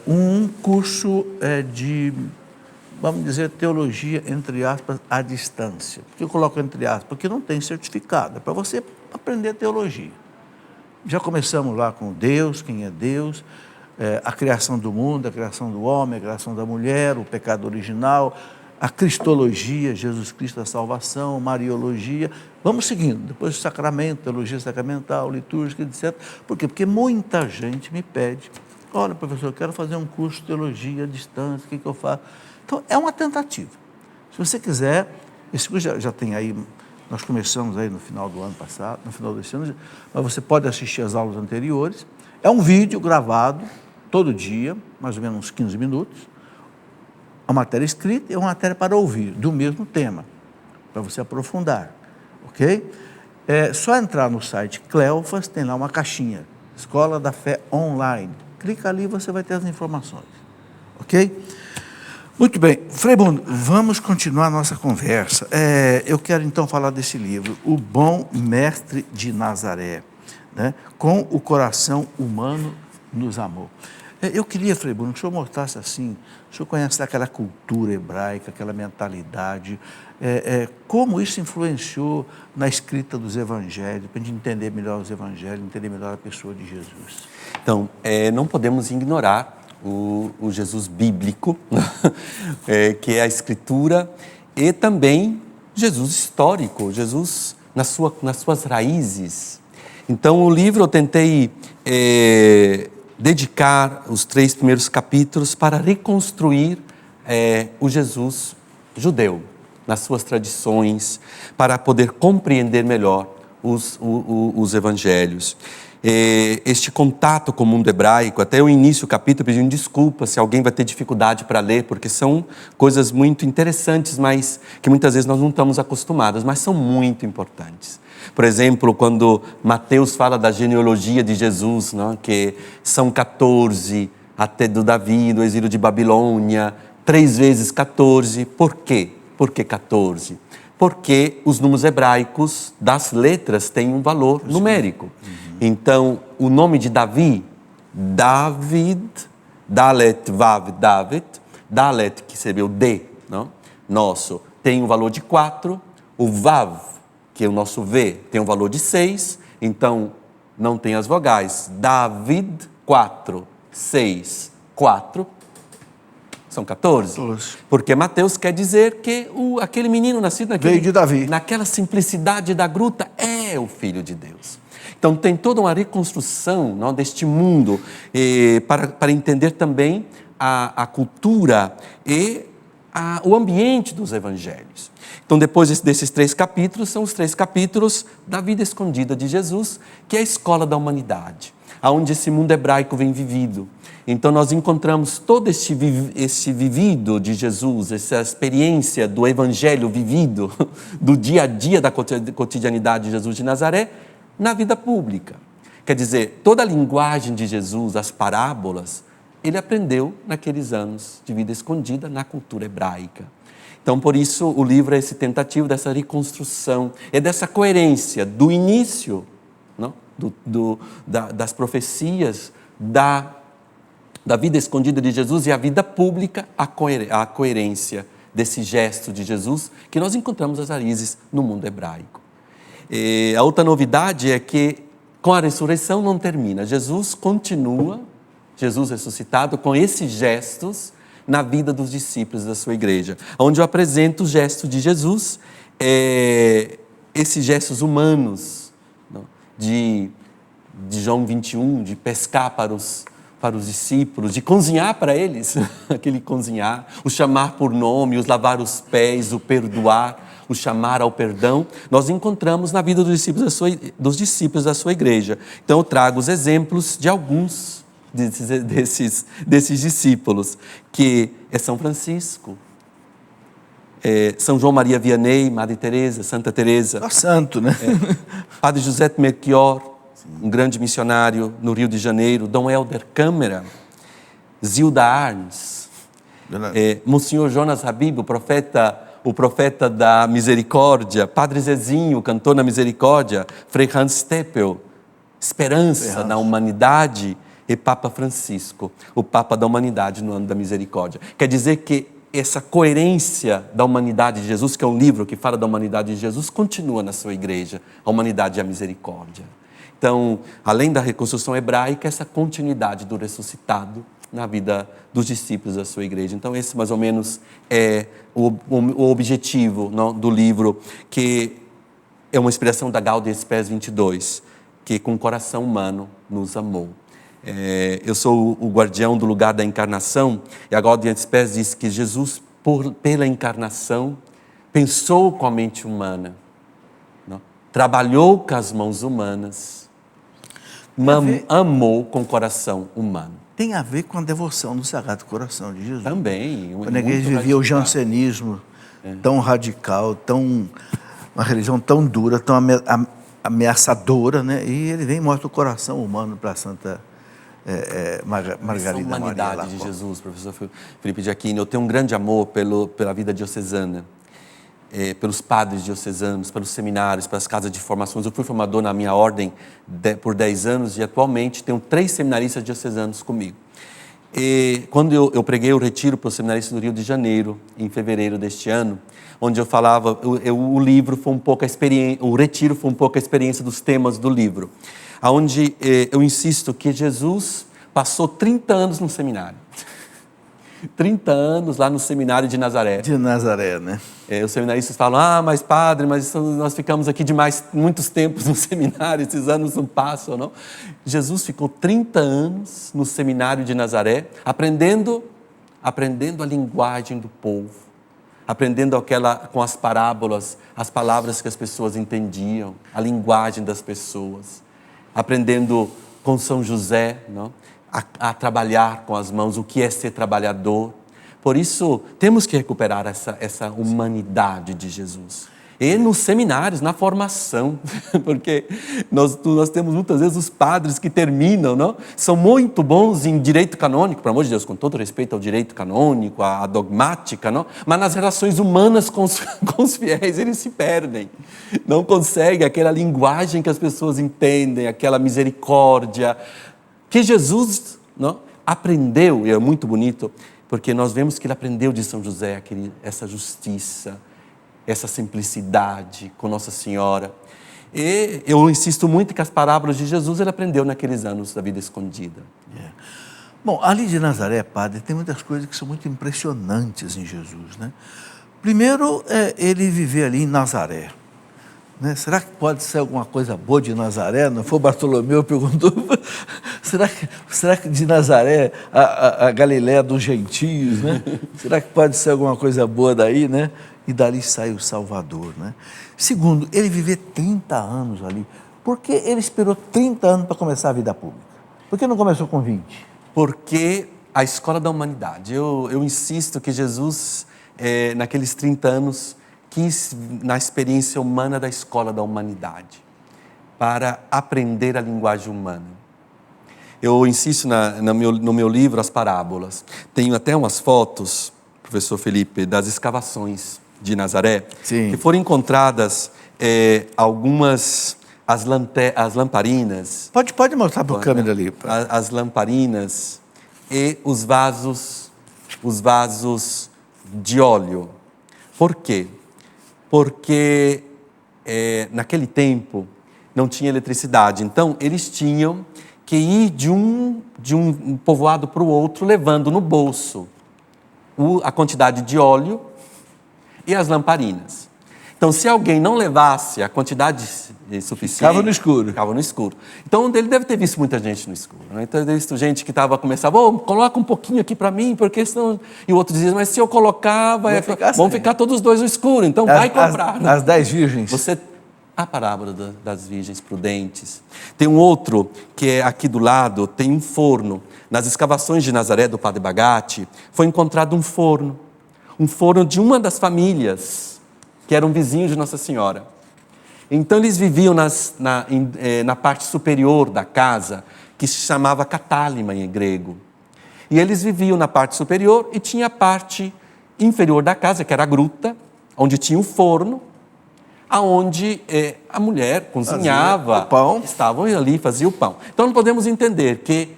um curso de, vamos dizer, teologia, entre aspas, à distância. Por que eu coloco entre aspas? Porque não tem certificado, é para você aprender teologia. Já começamos lá com Deus, quem é Deus, a criação do mundo, a criação do homem, a criação da mulher, o pecado original, a cristologia, Jesus Cristo a salvação, Mariologia. Vamos seguindo, depois o sacramento, teologia sacramental, litúrgica, etc. Por quê? Porque muita gente me pede, olha, professor, eu quero fazer um curso de teologia à distância, o que eu faço? Então, é uma tentativa. Se você quiser, esse curso já tem aí. Nós começamos aí no final do ano passado, no final desse ano, mas você pode assistir as aulas anteriores. É um vídeo gravado todo dia, mais ou menos uns 15 minutos, a matéria escrita e uma matéria para ouvir, do mesmo tema, para você aprofundar, ok? É só entrar no site Cleofas, tem lá uma caixinha, Escola da Fé Online. Clica ali e você vai ter as informações, ok? Muito bem, Frei Bruno, vamos continuar a nossa conversa. Eu quero então falar desse livro, O Bom Mestre de Nazaré, né? Com o coração humano nos amou. Eu queria, Frei Bruno, que o senhor mostrasse assim, o senhor conhece aquela cultura hebraica, aquela mentalidade, como isso influenciou na escrita dos evangelhos, para a gente entender melhor os evangelhos, entender melhor a pessoa de Jesus. Então, não podemos ignorar o Jesus bíblico, que é a Escritura, e também Jesus histórico, Jesus nas suas raízes. Então, o livro eu tentei dedicar os 3 primeiros capítulos para reconstruir o Jesus judeu, nas suas tradições, para poder compreender melhor os evangelhos. Este contato com o mundo hebraico, até o início do capítulo, pedindo desculpa se alguém vai ter dificuldade para ler, porque são coisas muito interessantes, mas que muitas vezes nós não estamos acostumados, mas são muito importantes. Por exemplo, quando Mateus fala da genealogia de Jesus, não? Que são 14, até do Davi, do exílio de Babilônia, 3 vezes 14, por quê? Por que 14? porque os números hebraicos das letras têm um valor numérico. Então, o nome de Davi, David, Dalet, Vav, David, Dalet, que seria o D, não? Nosso, tem um valor de 4, o Vav, que é o nosso V, tem um valor de 6, então não tem as vogais. David, 4, 6, 4, são 14. Porque Mateus quer dizer que aquele menino nascido veio de Davi. naquela simplicidade da gruta é o Filho de Deus. Então tem toda uma reconstrução, não, deste mundo para entender também a cultura e o ambiente dos evangelhos. Então depois desses 3 capítulos, são os 3 capítulos da vida escondida de Jesus, que é a escola da humanidade, aonde esse mundo hebraico vem vivido. Então nós encontramos todo esse vivido de Jesus, essa experiência do evangelho vivido, do dia a dia da cotidianidade de Jesus de Nazaré, na vida pública. Quer dizer, toda a linguagem de Jesus, as parábolas, ele aprendeu naqueles anos de vida escondida na cultura hebraica. Então, por isso, o livro é esse tentativo dessa reconstrução, é dessa coerência do início, não? Das profecias, da vida escondida de Jesus e a vida pública, a coerência desse gesto de Jesus que nós encontramos as raízes no mundo hebraico. E a outra novidade é que com a ressurreição não termina. Jesus continua, Jesus ressuscitado, com esses gestos na vida dos discípulos da sua igreja, onde eu apresento o gesto de Jesus, esses gestos humanos, não? De João 21, de pescar para os discípulos, de cozinhar para eles, aquele cozinhar, o chamar por nome, os lavar os pés, o perdoar, o chamar ao perdão, nós encontramos na vida dos discípulos da sua igreja. Então eu trago os exemplos de alguns desses discípulos, que é São Francisco, São João Maria Vianney, Madre Teresa, Santa Teresa. Santo, né? Padre José de Melchior, um grande missionário no Rio de Janeiro, Dom Helder Câmara, Zilda Arnes, Monsenhor Jonas Habib, o profeta da misericórdia, Padre Zezinho, cantor na misericórdia, Frei Hans Steppel, esperança na humanidade, e Papa Francisco, o Papa da humanidade no ano da misericórdia. Quer dizer que essa coerência da humanidade de Jesus, que é um livro que fala da humanidade de Jesus, continua na sua igreja, a humanidade e a misericórdia. Então, além da reconstrução hebraica, essa continuidade do ressuscitado na vida dos discípulos da sua igreja. Então, esse mais ou menos é o objetivo, não, do livro, que é uma inspiração da Gaudium et Spes 22, que com o coração humano nos amou. Eu sou o guardião do lugar da encarnação, e a Gaudium et Spes diz que Jesus, pela encarnação, pensou com a mente humana, não? Trabalhou com as mãos humanas, amou com o coração humano. Tem a ver com a devoção do Sagrado Coração de Jesus. Também. Quando a igreja vivia o jansenismo tão radical, uma religião tão dura, tão ameaçadora, né? E ele vem e mostra o coração humano para a Santa Margarida Maria. A humanidade de Jesus, professor Felipe de Aquino. Eu tenho um grande amor pela vida diocesana, pelos padres diocesanos, pelos seminários, pelas casas de formações. Eu fui formador na minha ordem por 10 anos e atualmente tenho 3 seminaristas diocesanos comigo. E quando eu preguei o retiro para os seminaristas do Rio de Janeiro, em fevereiro deste ano, onde eu falava, o livro foi um pouco a experiência, o retiro foi um pouco a experiência dos temas do livro, onde eu insisto que Jesus passou 30 anos no seminário. 30 anos lá no seminário de Nazaré. De Nazaré, né? Os seminaristas falam, mas padre, mas nós ficamos aqui demais, muitos tempos no seminário, esses anos não passam, não? Jesus ficou 30 anos no seminário de Nazaré, aprendendo a linguagem do povo, aprendendo com as parábolas, as palavras que as pessoas entendiam, a linguagem das pessoas, aprendendo com São José, não? A trabalhar com as mãos, o que é ser trabalhador. Por isso, temos que recuperar essa humanidade de Jesus. E nos seminários, na formação, porque nós temos muitas vezes os padres que terminam, não? São muito bons em direito canônico, pelo amor de Deus, com todo respeito ao direito canônico, à dogmática, não? Mas nas relações humanas com os fiéis eles se perdem. Não conseguem aquela linguagem que as pessoas entendem, aquela misericórdia, que Jesus, não? Aprendeu, e é muito bonito, porque nós vemos que ele aprendeu de São José essa justiça, essa simplicidade com Nossa Senhora. E eu insisto muito que as parábolas de Jesus ele aprendeu naqueles anos da vida escondida. Bom, ali de Nazaré, padre, tem muitas coisas que são muito impressionantes em Jesus, né? Primeiro, ele viver ali em Nazaré. Né? Será que pode ser alguma coisa boa de Nazaré? Não foi o Bartolomeu que perguntou? será que de Nazaré, a Galiléia dos gentios, né? Será que pode ser alguma coisa boa daí, né? E dali sai o Salvador, né? Segundo, ele viver 30 anos ali. Por que ele esperou 30 anos para começar a vida pública? Por que não começou com 20? Porque a escola da humanidade. Eu insisto que Jesus, naqueles 30 anos, quis na experiência humana da escola da humanidade, para aprender a linguagem humana. Eu insisto no meu livro, As Parábolas. Tenho até umas fotos, professor Felipe, das escavações de Nazaré, Sim. Que foram encontradas algumas, as lamparinas. Pode mostrar para a câmera ali. As lamparinas e os vasos de óleo. Por quê? Porque naquele tempo não tinha eletricidade, então eles tinham que ir de um povoado para o outro levando no bolso a quantidade de óleo e as lamparinas. Então, se alguém não levasse a quantidade suficiente... Ficava no escuro. Ficava no escuro. Então, ele deve ter visto muita gente no escuro. Né? Então, ele deve ter visto gente que estava começando, coloca um pouquinho aqui para mim, porque senão... E o outro dizia, mas se eu colocar, vão ficar todos os dois no escuro, então vai comprar. As 10 virgens. A parábola das virgens prudentes. Tem um outro, que é aqui do lado, tem um forno. Nas escavações de Nazaré, do Padre Bagatti, foi encontrado um forno de uma das famílias, que eram vizinhos de Nossa Senhora. Então, eles viviam na parte superior da casa, que se chamava catálima em grego. E eles viviam na parte superior e tinha a parte inferior da casa, que era a gruta, onde tinha o forno, aonde a mulher cozinhava, fazia o pão. Estavam ali, fazia o pão. Então, não podemos entender que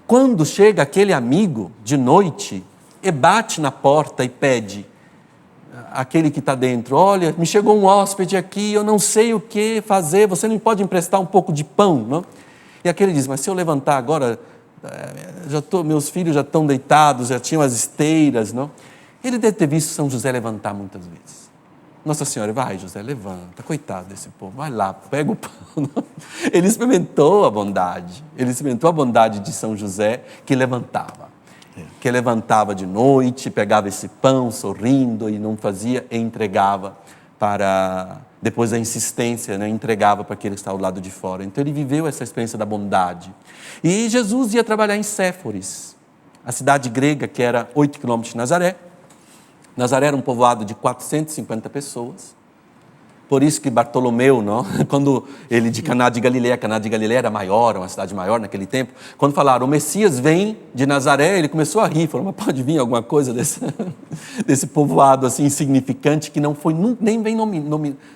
quando chega aquele amigo de noite e bate na porta e pede, aquele que está dentro, olha, me chegou um hóspede aqui, eu não sei o que fazer, você não pode emprestar um pouco de pão, não? E aquele diz, mas se eu levantar agora, meus filhos já estão deitados, já tinham as esteiras, não? Ele deve ter visto São José levantar muitas vezes. Nossa Senhora, vai José, levanta, coitado desse povo, vai lá, pega o pão. Não? Ele experimentou a bondade de São José que levantava. Que levantava de noite, pegava esse pão sorrindo e não fazia, e entregava para, depois da insistência, né, entregava para aquele que estava do lado de fora. Então ele viveu essa experiência da bondade. E Jesus ia trabalhar em Séforis, a cidade grega que era 8 quilômetros de Nazaré. Nazaré era um povoado de 450 pessoas. Por isso que Bartolomeu, não? Quando ele de Caná de Galileia era maior, uma cidade maior naquele tempo, quando falaram, o Messias vem de Nazaré, ele começou a rir, falou, mas pode vir alguma coisa desse povoado assim, insignificante, que não foi nem bem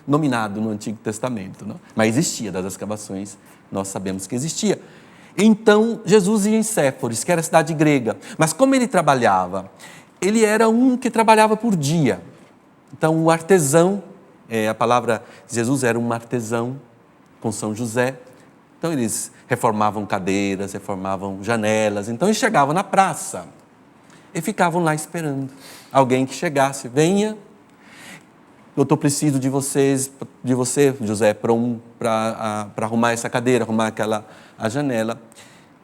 nominado no Antigo Testamento. Não? Mas existia, das escavações, nós sabemos que existia. Então, Jesus ia em Séforis, que era a cidade grega, mas como ele trabalhava? Ele era um que trabalhava por dia. Então, um artesão, a palavra Jesus era um artesão com São José. Então, eles reformavam cadeiras, reformavam janelas. Então, eles chegavam na praça e ficavam lá esperando alguém que chegasse. Venha, eu estou preciso de você, José, para arrumar essa cadeira, arrumar a janela.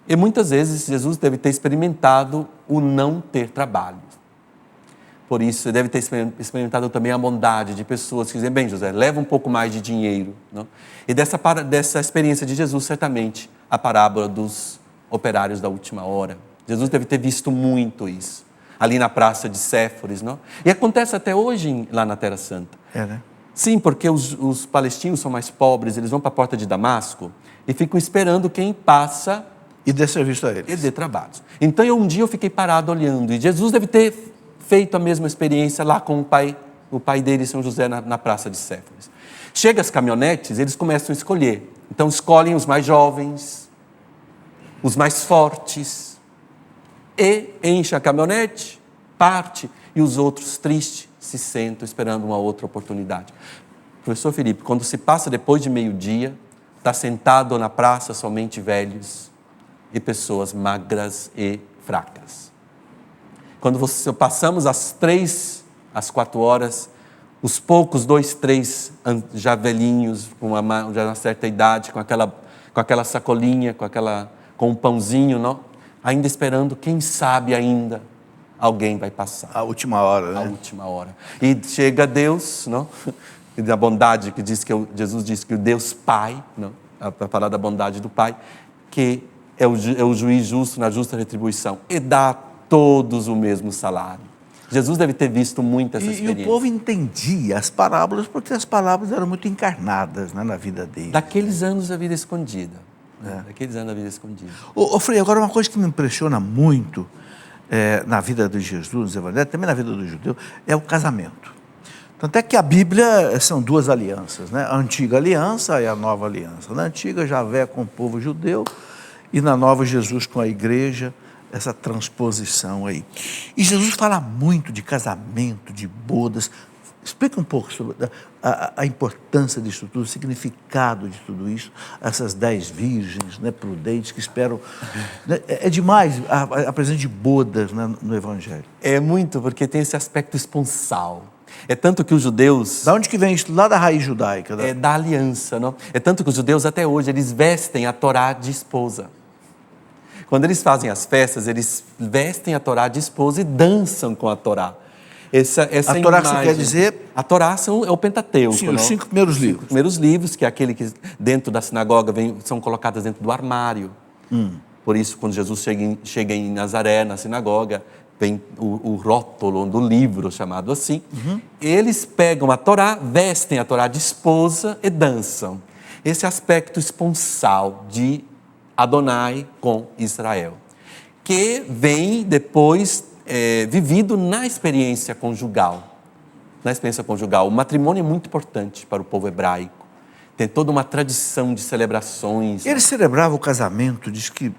E muitas vezes Jesus deve ter experimentado o não ter trabalho. Por isso, ele deve ter experimentado também a bondade de pessoas que dizem, bem, José, leva um pouco mais de dinheiro. Não? E dessa experiência de Jesus, certamente, a parábola dos operários da última hora. Jesus deve ter visto muito isso, ali na praça de Séforis. Não? E acontece até hoje lá na Terra Santa. Né? Sim, porque os palestinos são mais pobres, eles vão para a porta de Damasco e ficam esperando quem passa E dê serviço a e eles. dê trabalho. Então, um dia eu fiquei parado olhando, e Jesus deve ter feito a mesma experiência lá com o pai dele, São José, na praça de Séforis. Chega as caminhonetes, eles começam a escolher. Então, escolhem os mais jovens, os mais fortes, e enche a caminhonete, parte, e os outros, tristes, se sentam esperando uma outra oportunidade. Professor Felipe, quando se passa depois de meio-dia, está sentado na praça somente velhos e pessoas magras e fracas. Quando passamos às 3, às 4 horas, os poucos 2, 3 já velhinhos, já uma certa idade, com aquela sacolinha, com um pãozinho, não? Ainda esperando, quem sabe ainda alguém vai passar. A última hora, né? A última hora. E chega Deus, não? E da bondade que diz Jesus diz que o Deus Pai, não? Para falar da bondade do Pai, que é o juiz justo na justa retribuição e dá a todos o mesmo salário. Jesus deve ter visto muito essa experiência. E o povo entendia as parábolas porque as parábolas eram muito encarnadas, né, na vida dele. Daqueles anos da vida escondida. Daqueles anos da vida escondida. Ô Frei, agora uma coisa que me impressiona muito na vida de Jesus, nos evangelhos, também na vida do judeu, é o casamento. Tanto é que a Bíblia são 2 alianças, né? A antiga aliança e a nova aliança. Na antiga, Javé com o povo judeu, e na nova, Jesus com a igreja, essa transposição aí. E Jesus fala muito de casamento, de bodas. Explica um pouco sobre a importância disso tudo, o significado de tudo isso, essas 10 virgens, né, prudentes que esperam. Né, é demais a presença de bodas, né, no Evangelho. É muito, porque tem esse aspecto esponsal. É tanto que os judeus... Da onde que vem isso? Lá da raiz judaica. É da aliança, não? É tanto que os judeus até hoje, eles vestem a Torá de esposa. Quando eles fazem as festas, eles vestem a Torá de esposa e dançam com a Torá. A Torá que você quer dizer? A Torá é o Pentateuco. Sim, os 5 primeiros livros. Os primeiros livros, que é aquele que dentro da sinagoga são colocados dentro do armário. Por isso, quando Jesus chega em Nazaré, na sinagoga, vem o rótulo do livro, chamado assim. Eles pegam a Torá, vestem a Torá de esposa e dançam. Esse aspecto esponsal de Adonai com Israel, que vem depois vivido na experiência conjugal. Na experiência conjugal, o matrimônio é muito importante para o povo hebraico. Tem toda uma tradição de celebrações. Ele celebrava o casamento, diz que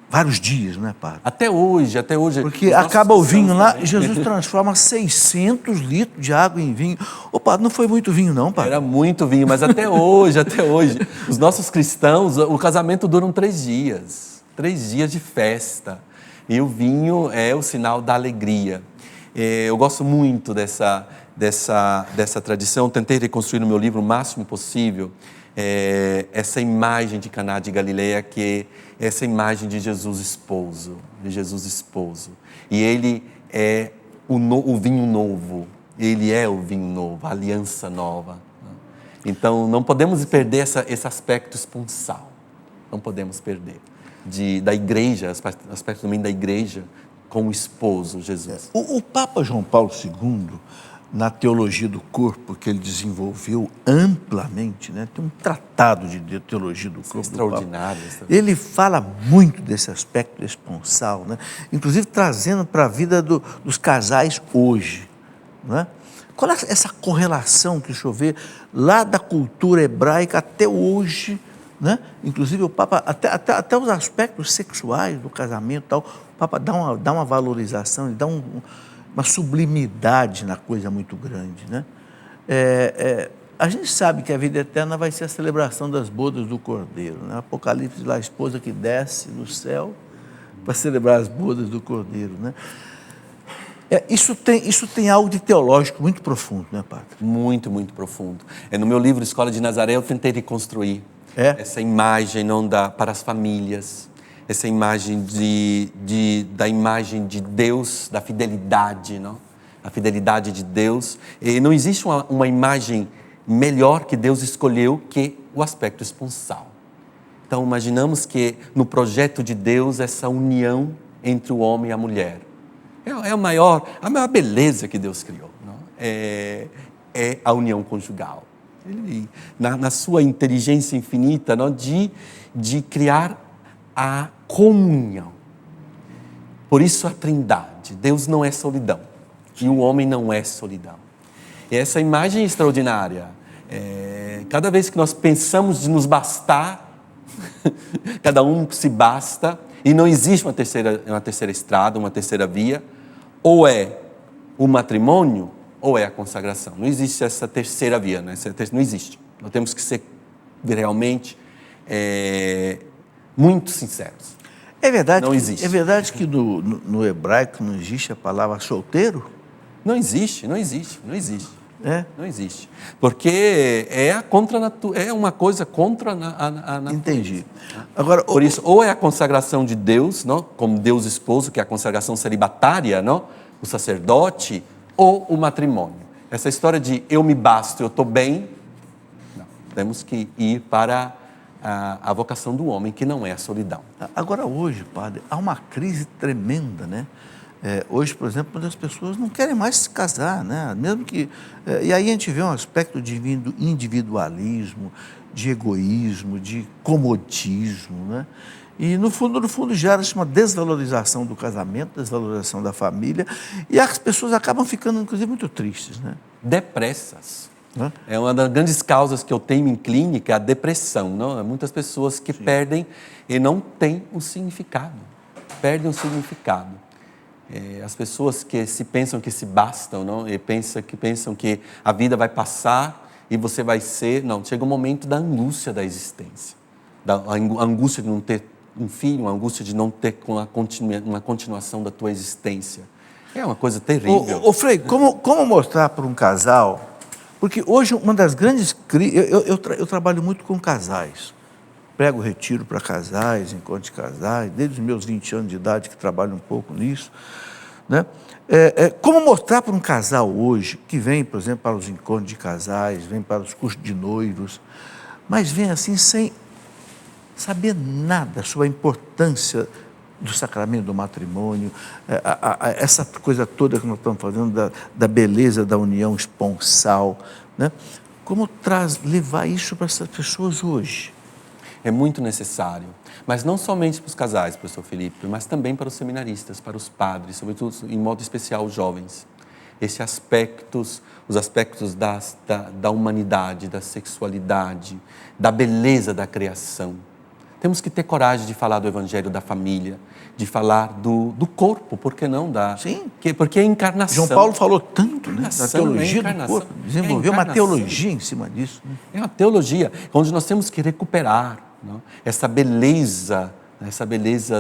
vários dias, né, padre? Até hoje. Porque acaba o vinho lá e Jesus transforma 600 litros de água em vinho. Ô, padre, não foi muito vinho não, padre? Era muito vinho, mas até hoje, os nossos cristãos, o casamento dura 3 dias. 3 dias de festa. E o vinho é o sinal da alegria. Eu gosto muito dessa tradição. Tentei reconstruir no meu livro o máximo possível essa imagem de Caná de Galileia, que é essa imagem de Jesus esposo. E ele é o vinho novo. Ele é o vinho novo, a aliança nova. Então, não podemos perder esse aspecto esponsal. Não podemos perder. Da igreja, aspecto também da igreja com o esposo, Jesus. O Papa João Paulo II, na teologia do corpo, que ele desenvolveu amplamente, né? Tem um tratado de teologia do corpo. Extraordinário. Ele fala muito desse aspecto esponsal, né? Inclusive trazendo para a vida dos casais hoje. Né? Qual é essa correlação que o senhor vê lá da cultura hebraica até hoje? Né? Inclusive o Papa, até os aspectos sexuais do casamento, tal, o Papa dá uma valorização, ele dá uma sublimidade na coisa muito grande. Né? A gente sabe que a vida eterna vai ser a celebração das bodas do Cordeiro. Né? Apocalipse lá, a esposa que desce do céu para celebrar as bodas do Cordeiro. Né? Isso tem algo de teológico muito profundo, né, padre? Muito, muito profundo. No meu livro Escola de Nazaré, eu tentei reconstruir essa imagem para as famílias, essa imagem da imagem de Deus, da fidelidade, não? A fidelidade de Deus. E não existe uma imagem melhor que Deus escolheu que o aspecto esponsal. Então, imaginamos que no projeto de Deus, essa união entre o homem e a mulher é a maior beleza que Deus criou. Não? é a união conjugal. Ele, na sua inteligência infinita, não, de criar a comunhão. Por isso a Trindade. Deus não é solidão. E o homem não é solidão. E essa imagem extraordinária, cada vez que nós pensamos de nos bastar, cada um se basta, e não existe uma terceira estrada, uma terceira via, ou é o matrimônio, ou é a consagração. Não existe essa terceira via, né? Não existe. Nós temos que ser realmente muito sinceros. É verdade, não existe. É verdade que no hebraico não existe a palavra solteiro? Não existe, não existe, não existe. É? Não existe. Porque é uma coisa contra a natureza. Entendi. Agora, por isso, ou é a consagração de Deus, não? Como Deus esposo, que é a consagração celibatária, não? O sacerdote, ou o matrimônio. Essa história de eu me basto, eu estou bem, não. Temos que ir para a vocação do homem, que não é a solidão. Agora hoje, padre, há uma crise tremenda, né? Hoje, por exemplo, as pessoas não querem mais se casar, né? Mesmo que, e aí a gente vê um aspecto de individualismo, de egoísmo, de comodismo, né? E no fundo gera-se uma desvalorização do casamento, desvalorização da família, e as pessoas acabam ficando, inclusive, muito tristes, né? Depressas. É uma das grandes causas que eu tenho em clínica, a depressão. Não? Muitas pessoas que perdem e não têm um significado. Perdem um significado. As pessoas que pensam que se bastam, não? E pensam que a vida vai passar e você vai ser... Não, chega um momento da angústia da existência. A angústia de não ter um filho, a angústia de não ter uma continuação da tua existência. É uma coisa terrível. Ô Frei, como mostrar para um casal... Porque hoje uma das grandes crises... Eu trabalho muito com casais. Prego retiro para casais, encontro de casais, desde os meus 20 anos de idade que trabalho um pouco nisso, né? Como mostrar para um casal hoje, que vem, por exemplo, para os encontros de casais, vem para os cursos de noivos, mas vem assim sem saber nada sobre a importância do sacramento do matrimônio, essa coisa toda que nós estamos fazendo, da beleza da união esponsal, né? Como levar isso para essas pessoas hoje? É muito necessário, mas não somente para os casais, professor Felipe, mas também para os seminaristas, para os padres, sobretudo, em modo especial, os jovens. Os aspectos da humanidade, da sexualidade, da beleza da criação. Temos que ter coragem de falar do evangelho da família, de falar do corpo, por que não? Sim. Porque é a encarnação. João Paulo falou tanto, né, da teologia do corpo, desenvolveu uma teologia em cima disso. É uma teologia onde nós temos que recuperar, não? Essa beleza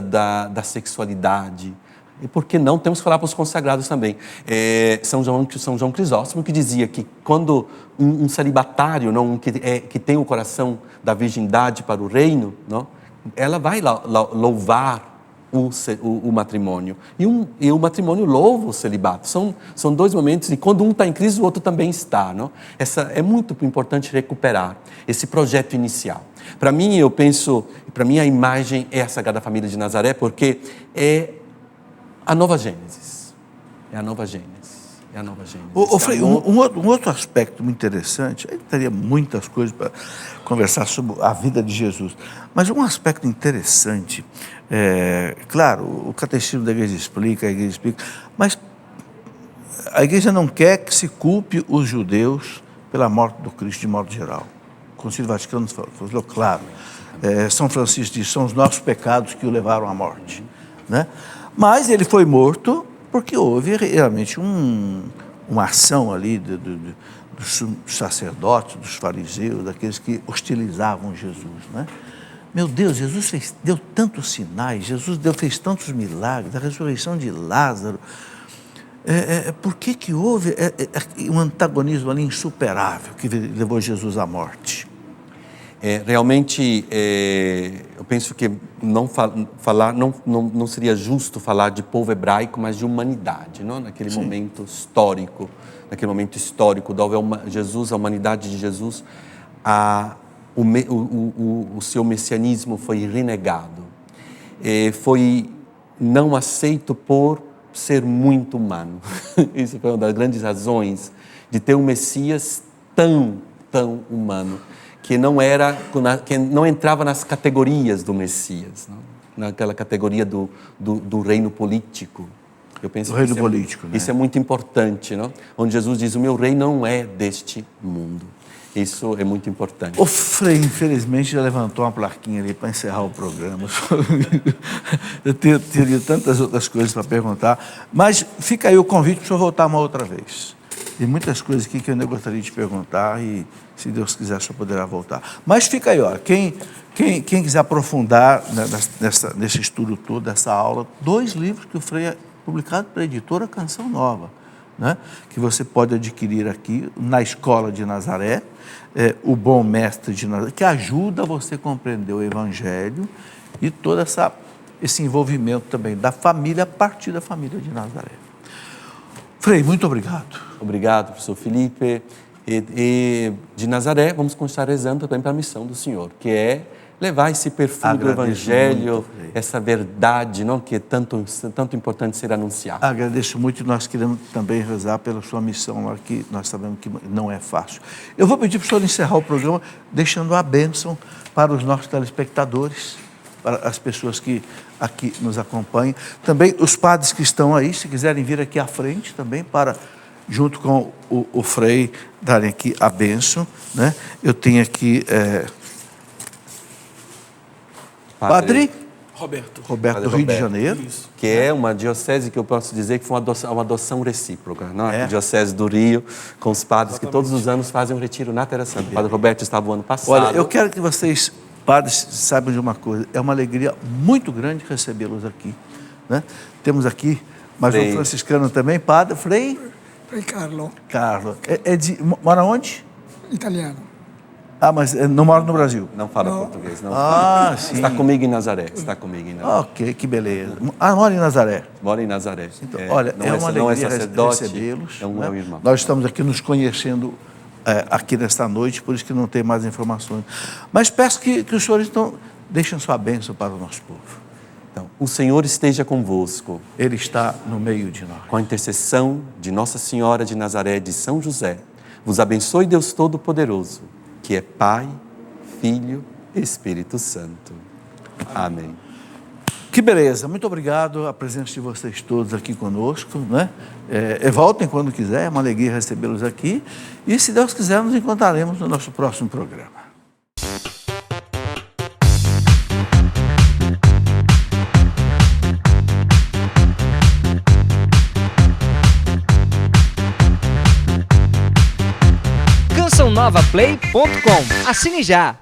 da sexualidade. E por que não? Temos que falar para os consagrados também. São João Crisóstomo que dizia que quando um celibatário, não, que tem o coração da virgindade para o reino, não, ela vai louvar o matrimônio. E o matrimônio louva o celibato. São dois momentos, e quando um está em crise, o outro também está. Não? É muito importante recuperar esse projeto inicial. Para mim, a imagem é a Sagrada Família de Nazaré, porque é a nova Gênesis. É a nova Gênesis. Frei, um outro aspecto muito interessante, aí teria muitas coisas para conversar sobre a vida de Jesus, mas um aspecto interessante, claro, o Catecismo da Igreja explica, a Igreja explica, mas a Igreja não quer que se culpe os judeus pela morte do Cristo de modo geral. O Concílio Vaticano falou claro. São Francisco diz, são os nossos pecados que o levaram à morte, né? Mas ele foi morto porque houve realmente uma ação ali dos sacerdotes, dos fariseus, daqueles que hostilizavam Jesus, né? Meu Deus, Jesus deu tantos sinais, fez tantos milagres, a ressurreição de Lázaro. Por que houve um antagonismo ali insuperável que levou Jesus à morte? Realmente, eu penso que não seria justo falar de povo hebraico, mas de humanidade, não? Naquele momento histórico, Jesus, a humanidade de Jesus, o seu messianismo foi renegado, foi não aceito por ser muito humano. Isso foi uma das grandes razões de ter um Messias tão humano, que não entrava nas categorias do Messias, não? Naquela categoria do reino político. Eu penso do reino que político, né? Isso é muito importante, não? Onde Jesus diz: o meu reino não é deste mundo. Isso é muito importante. O Frei, infelizmente, já levantou uma plaquinha ali para encerrar o programa. Eu teria tantas outras coisas para perguntar, mas fica aí o convite para o senhor voltar uma outra vez. Tem muitas coisas aqui que eu ainda gostaria de perguntar e, se Deus quiser, o senhor poderá voltar. Mas fica aí, ó, quem quiser aprofundar nesse estudo todo, dessa aula, 2 livros que o Frei publicado pela editora Canção Nova, né? Que você pode adquirir aqui na Escola de Nazaré, o Bom Mestre de Nazaré, que ajuda você a compreender o Evangelho e todo esse envolvimento também da família, a partir da família de Nazaré. Frei, muito obrigado. Obrigado, professor Felipe. E de Nazaré, vamos continuar rezando também para a missão do Senhor, que é levar esse perfume do Evangelho, muito, essa verdade, não, que é tanto importante ser anunciada. Agradeço muito e nós queremos também rezar pela sua missão lá, que nós sabemos que não é fácil. Eu vou pedir para o senhor encerrar o programa deixando a bênção para os nossos telespectadores, para as pessoas que aqui nos acompanham. Também os padres que estão aí, se quiserem vir aqui à frente também, para, junto com o Frei, darem aqui a bênção, né? Eu tenho aqui... Padre Roberto do Rio de Janeiro. Isso. Que é uma diocese que eu posso dizer que foi uma adoção recíproca, não é? A diocese do Rio, com os padres que todos os anos fazem um retiro na Terra Santa. O padre Roberto estava o ano passado. Olha, eu quero que vocês, padres, saibam de uma coisa. É uma alegria muito grande recebê-los aqui, né? Temos aqui mais um franciscano também, padre Frei Carlo. Carlo. Mora onde? Italiano. Ah, mas não mora no Brasil? Não fala português, não. Sim. Está comigo em Nazaré. Ok, que beleza. Mora em Nazaré? Mora em Nazaré. Então, olha, é uma alegria recebê-los. É um meu irmão. Nós estamos aqui nos conhecendo aqui nesta noite, por isso que não tem mais informações. Mas peço que os senhores então deixem sua bênção para o nosso povo. Então, o Senhor esteja convosco. Ele está no meio de nós. Com a intercessão de Nossa Senhora de Nazaré, de São José, vos abençoe Deus Todo-Poderoso, que é Pai, Filho e Espírito Santo. Amém. Que beleza, muito obrigado a presença de vocês todos aqui conosco, né? Voltem quando quiser, é uma alegria recebê-los aqui. E se Deus quiser, nos encontraremos no nosso próximo programa. CançãoNovaPlay.com. Assine já!